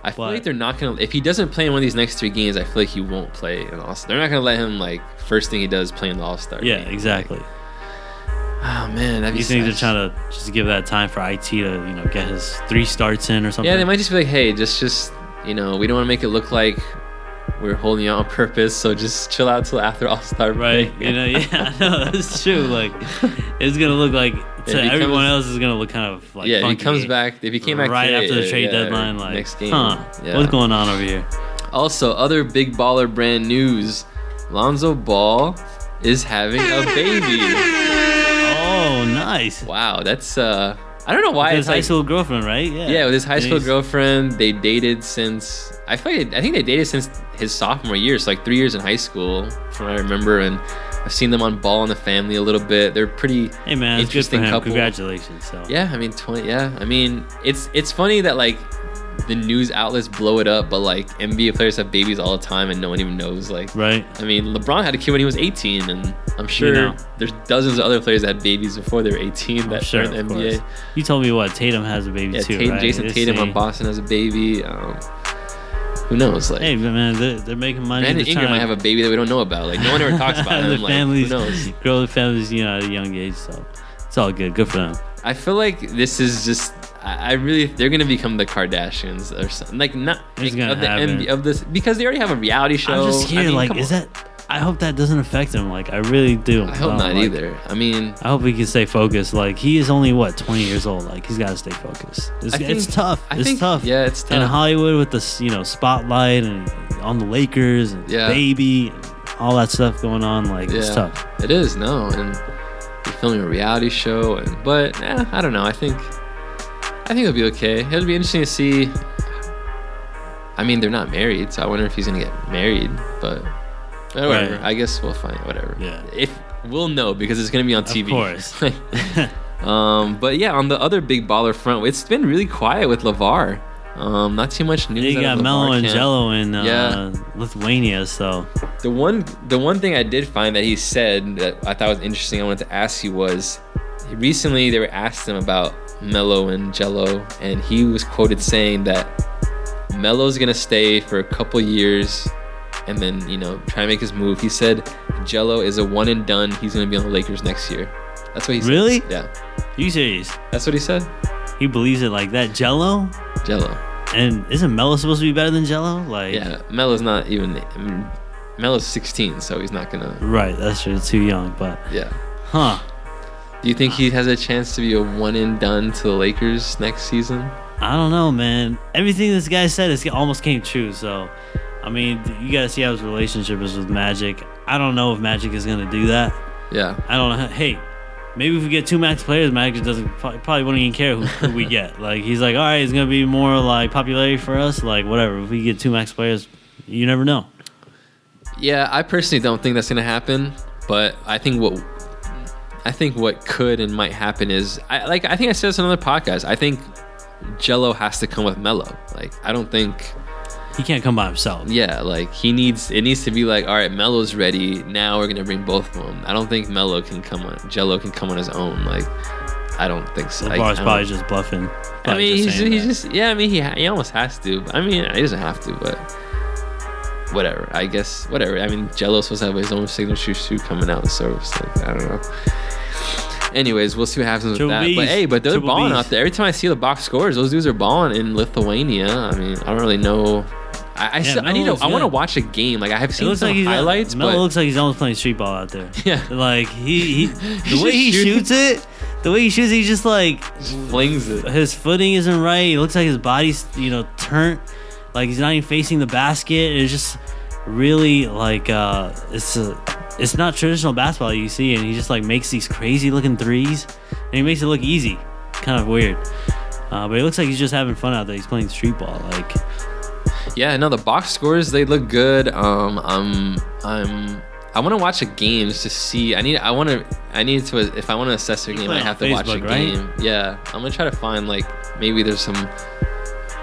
I feel like they're not gonna. If he doesn't play in one of these next 3 games, I feel like he won't play in the All-Star. They're not gonna let him first thing he does play in the All-Star. Yeah, game. exactly. Oh man, that'd be. You think they're trying to just give that time for IT to get his 3 starts in or something? Yeah, they might just be like, hey, just we don't want to make it look like we're holding out on purpose, so just chill out till after All-Star break. Right? Yeah, no, that's true. Like, it's gonna look like everyone else is gonna look kind of like if funky. he comes back, if he came back right today, after the trade deadline, like next game, what's going on over here? Also, other big baller brand news: Lonzo Ball is having a baby. Oh, nice! Wow, that's I don't know why. With his high school girlfriend, right? Yeah, with his high school girlfriend. They dated since I think they dated since his sophomore year, so 3 years in high school, from what I remember. And I've seen them on Ball in the Family a little bit. They're pretty interesting good for him. couple. Congratulations. So yeah, 20. Yeah, it's funny that the news outlets blow it up, but like NBA players have babies all the time and no one even knows. Like, right? I mean, LeBron had a kid when he was 18, and I'm sure there's dozens of other players that had babies before they were 18 that are in the NBA. You told me what Tatum has a baby too, right? Jason Tatum on Boston has a baby. Who knows? Like, hey, man, they're making money. Brandon Ingram might have a baby that we don't know about. Like, no one ever talks about him. The like, families, who knows? grow the families, at a young age. So it's all good. Good for them. I feel like this is just. They're gonna become the Kardashians or something. Like, not like, of the NBA, of this, because they already have a reality show. I'm just scared. Is that? I hope that doesn't affect him. Like, I really do. I hope not either. I mean, I hope he can stay focused. Like, he is only 20 years old. Like, he's got to stay focused. It's tough. It's tough. Yeah, it's tough. In Hollywood with the spotlight and on the Lakers and baby, and all that stuff going on. Like, it's tough. It is and you're filming a reality show, but I don't know. I think it'll be okay. It'll be interesting to see. I mean, they're not married, so I wonder if he's gonna get married. But whatever. Right. I guess we'll find whatever. Yeah. If we'll know because it's gonna be on TV. Of course. But yeah, on the other big baller front, it's been really quiet with LeVar. Not too much news. They got Melo and Jello in Lithuania. So the one thing I did find that he said that I thought was interesting, I wanted to ask you was, recently they were asked him about Melo and Jello, and he was quoted saying that Melo's gonna stay for a couple years and then try and make his move. He said Jello is a one and done. He's gonna be on the Lakers next year. That's what he said. Really? Yeah. Are you serious? That's what he said. He believes it like that. Jello. And isn't Melo supposed to be better than Jello? Like, yeah, Melo's not even. I mean, Melo's 16, so he's not gonna. Right, that's true. Too young, but yeah. Huh. Do you think he has a chance to be a one and done to the Lakers next season? I don't know, man. Everything this guy said almost came true. So, I mean, you gotta see how his relationship is with Magic. I don't know if Magic is gonna do that. Yeah. I don't know. Hey, maybe if we get two max players, Magic probably wouldn't even care who we get. Like, he's like, all right, it's gonna be more like popularity for us. Like, whatever. If we get two max players, you never know. Yeah, I personally don't think that's gonna happen. But I think what could and might happen is, I think I said this on another podcast. I think Jello has to come with Melo. Like, I don't think he can't come by himself. Yeah, like it needs to be like, all right, Melo's ready. Now we're gonna bring both of them. I don't think Jello can come on his own. Like, I don't think so. LeVar's probably just bluffing. I mean, he almost has to. I mean, he doesn't have to, but whatever. I guess whatever. I mean, Jello's supposed to have his own signature shoe coming out, so it's like, I don't know. Anyways, we'll see what happens with that. But they're balling out there. Every time I see the box scores, those dudes are balling in Lithuania. I mean, I don't really know. I want to watch a game. Like, I have seen some highlights. Melo looks like he's almost playing street ball out there. Yeah, like the way he shoots it, he just like flings it. His footing isn't right. It looks like his body's turned. Like, he's not even facing the basket. It's just really like it's not traditional basketball you see, and he just like makes these crazy looking threes, and he makes it look easy. Kind of weird, but it looks like he's just having fun out there. He's playing street ball. Like, yeah, no, the box scores, they look good. I want to watch a game just to see. If I want to assess their game, I have to watch a game. Yeah, I'm gonna try to find, like, maybe there's some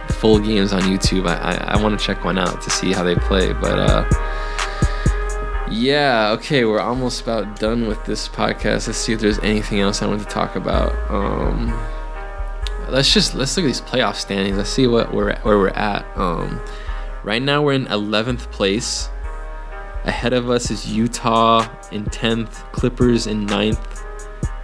full games on YouTube. I want to check one out to see how they play. But yeah, okay, we're almost about done with this podcast. Let's see if there's anything else I want to talk about. Let's look at these playoff standings. Let's see where we're at. Right now we're in 11th place. Ahead of us is Utah in 10th, Clippers in 9th,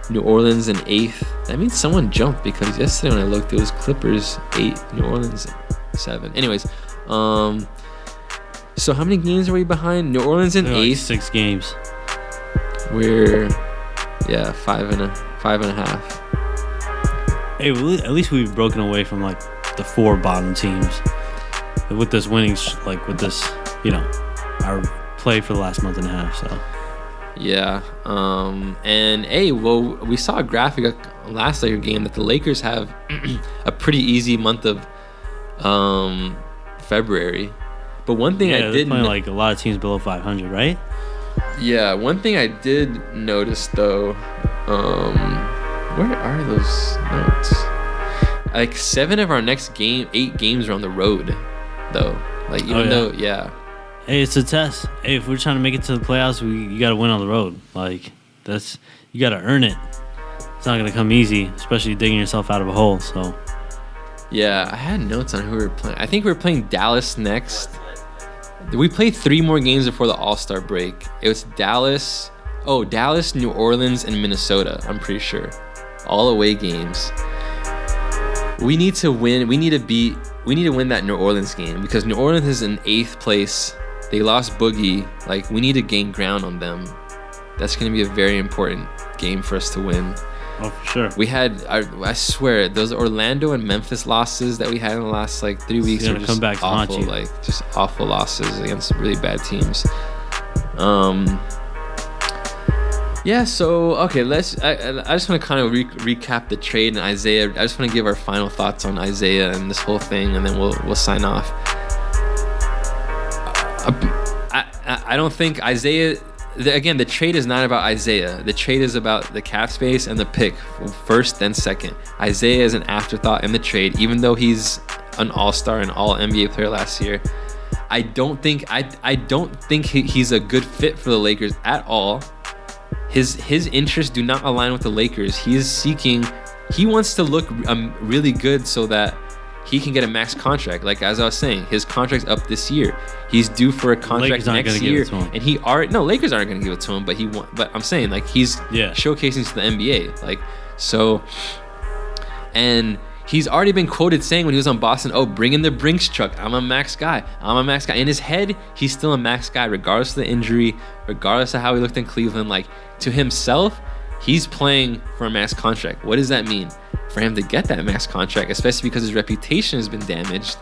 New Orleans in 8th. That means someone jumped, because yesterday when I looked, it was Clippers 8, New Orleans 7. Anyways, so how many games are we behind? New Orleans in 8th. Like 6 games. We're 5 and a half. Hey, at least we've broken away from like the 4 bottom teams with this winning, with this, our play for the last month and a half. So yeah, and we saw a graphic last Laker game that the Lakers have a pretty easy month of February. But one thing I did like a lot of teams below 500, right? Yeah, one thing I did notice though. Where are those notes? like 7 of our next 8 games are on the road, though. Like even though, yeah. Hey, it's a test. Hey, if we're trying to make it to the playoffs, you got to win on the road. Like you got to earn it. It's not gonna come easy, especially digging yourself out of a hole. So. Yeah, I had notes on who we were playing. I think we were playing Dallas next. We played 3 more games before the All-Star break. It was Dallas, New Orleans, and Minnesota. I'm pretty sure, all away games. We need to win. We need to win that New Orleans game because New Orleans is in 8th place. They lost Boogie. Like, we need to gain ground on them. That's going to be a very important game for us to win. Oh, for sure. We had, I swear, those Orlando and Memphis losses that we had in the last 3 weeks are just come back to awful. haunt you. Like, just awful losses against really bad teams. Yeah. So okay, I just want to kind of recap the trade and Isaiah. I just want to give our final thoughts on Isaiah and this whole thing, and then we'll sign off. I don't think Isaiah. Again, the trade is not about Isaiah. The trade is about the cap space and the pick, first then second. Isaiah is an afterthought in the trade, even though he's an all-star and all-NBA player last year. I don't think he's a good fit for the Lakers at all. His interests do not align with the Lakers. He wants to look really good so that he can get a max contract. Like as I was saying, his contract's up this year. He's due for a contract next year, and Lakers aren't going to give it to him. But I'm saying he's showcasing to the NBA, and he's already been quoted saying when he was on Boston, "Oh, bring in the Brinks truck. I'm a max guy. In his head, he's still a max guy, regardless of the injury, regardless of how he looked in Cleveland. Like to himself, he's playing for a max contract. What does that mean? For him to get that max contract, especially because his reputation has been damaged,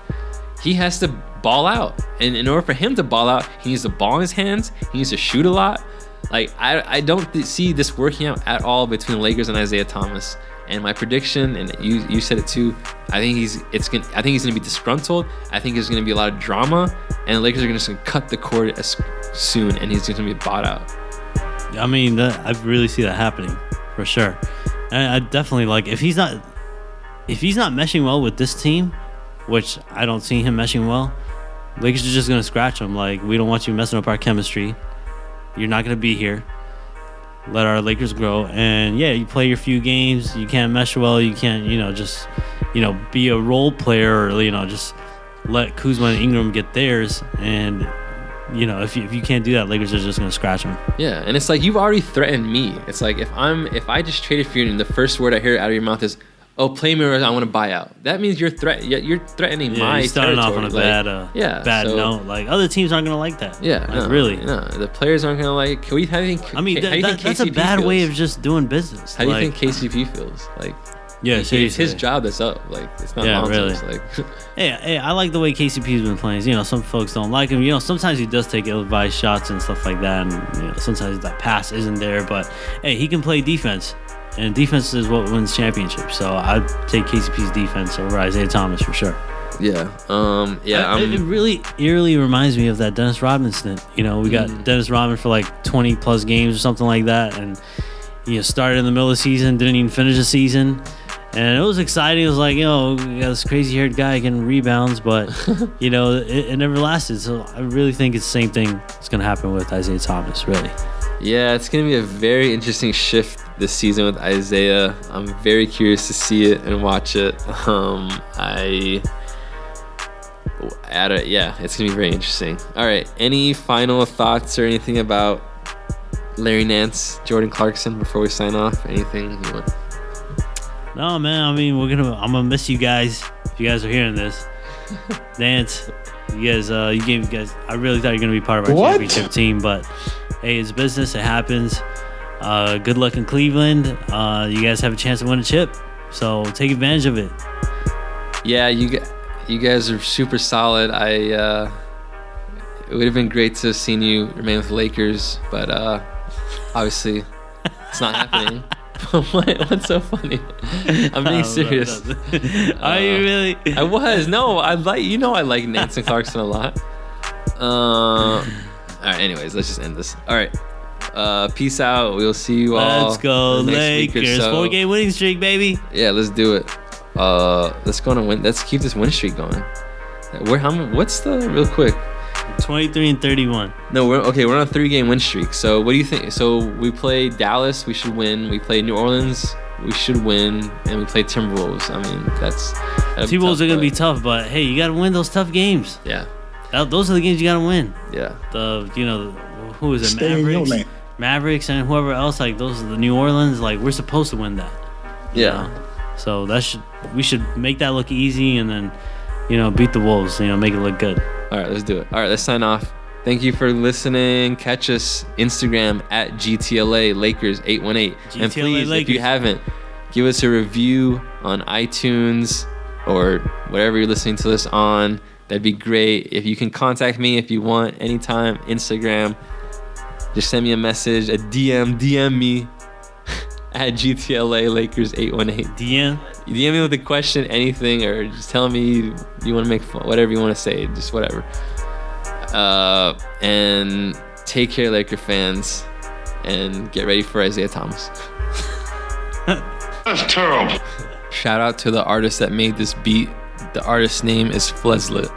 he has to ball out. And in order for him to ball out, he needs the ball in his hands. He needs to shoot a lot. Like I don't see this working out at all between the Lakers and Isaiah Thomas. And my prediction, and you said it too, I think he's gonna be disgruntled. I think there's gonna be a lot of drama, and the Lakers are just gonna cut the cord as soon, and he's just gonna be bought out. I mean, I really see that happening for sure. And I definitely if he's not meshing well with this team, which I don't see him meshing well, Lakers are just gonna scratch him. Like, we don't want you messing up our chemistry. You're not gonna be here. Let our Lakers grow, and you play your few games. You can't mesh well. You can't, be a role player, or just let Kuzma and Ingram get theirs. And if you can't do that, Lakers are just gonna scratch him. Yeah, and it's like you've already threatened me. It's like if I just traded for you, and the first word I hear out of your mouth is, "Oh, play me, or I want to buy out." That means you're threatening my you're starting territory. off on a bad note. Like, other teams aren't gonna like that. Really. No, the players aren't gonna like. That's a bad way of just doing business. How do you think KCP feels? Like, it's his job that's up. Like, it's not Lonzo's. Really. Like, hey, I like the way KCP's been playing. Some folks don't like him. Sometimes he does take ill-advised shots and stuff like that, and sometimes that pass isn't there. But hey, he can play defense. And defense is what wins championships. So I'd take KCP's defense over Isaiah Thomas for sure. Yeah. It really eerily reminds me of that Dennis Rodman stint. We got Dennis Rodman for 20 plus games or something like that. And started in the middle of the season, didn't even finish the season. And it was exciting. It was like, we got this crazy haired guy getting rebounds, but it never lasted. So I really think it's the same thing that's going to happen with Isaiah Thomas, really. Yeah, it's going to be a very interesting shift this season with Isaiah. I'm very curious to see it and watch it. It's going to be very interesting. All right, any final thoughts or anything about Larry Nance, Jordan Clarkson before we sign off? Anything you want? No, man. I mean, I'm gonna miss you guys if you guys are hearing this. Nance, you guys, I really thought you were gonna be part of our championship team, but hey, it's business. It happens. Good luck in Cleveland. You guys have a chance to win a chip, so take advantage of it. Yeah, you guys are super solid. It would have been great to have seen you remain with the Lakers, but obviously it's not happening. What's so funny? I'm being serious. Are you really? I was. No, I like Nance and Clarkson a lot. All right, anyways, let's just end this. All right. Peace out. We'll see you all. Let's go, next Lakers. week or so. 4-game winning streak, baby. Yeah, let's do it. Let's go on a win. Let's keep this win streak going. What's the real quick? 23-31. No, we're on a 3-game win streak. So what do you think? So we play Dallas, we should win. We play New Orleans, we should win, and we play Timberwolves. I mean, Timberwolves are gonna be tough, but hey, you gotta win those tough games. Yeah. Those are the games you gotta win. Yeah. Who is it? Stay in your lane. Mavericks and whoever else. Like those are the New Orleans. Like we're supposed to win that. Yeah. So we should make that look easy, and then beat the Wolves. Make it look good. All right, let's do it. All right, let's sign off. Thank you for listening. Catch us Instagram at GTLA Lakers 818. And please, Lakers. if you haven't, give us a review on iTunes or whatever you're listening to this on. That'd be great. If you can contact me if you want anytime, Instagram. Just send me a message, a DM me at GTLA Lakers 818. DM me with a question, anything, or just tell me you want to make fun, whatever you want to say, just whatever. And take care, Laker fans, and get ready for Isaiah Thomas. That's terrible. Shout out to the artist that made this beat. The artist's name is Fleslet.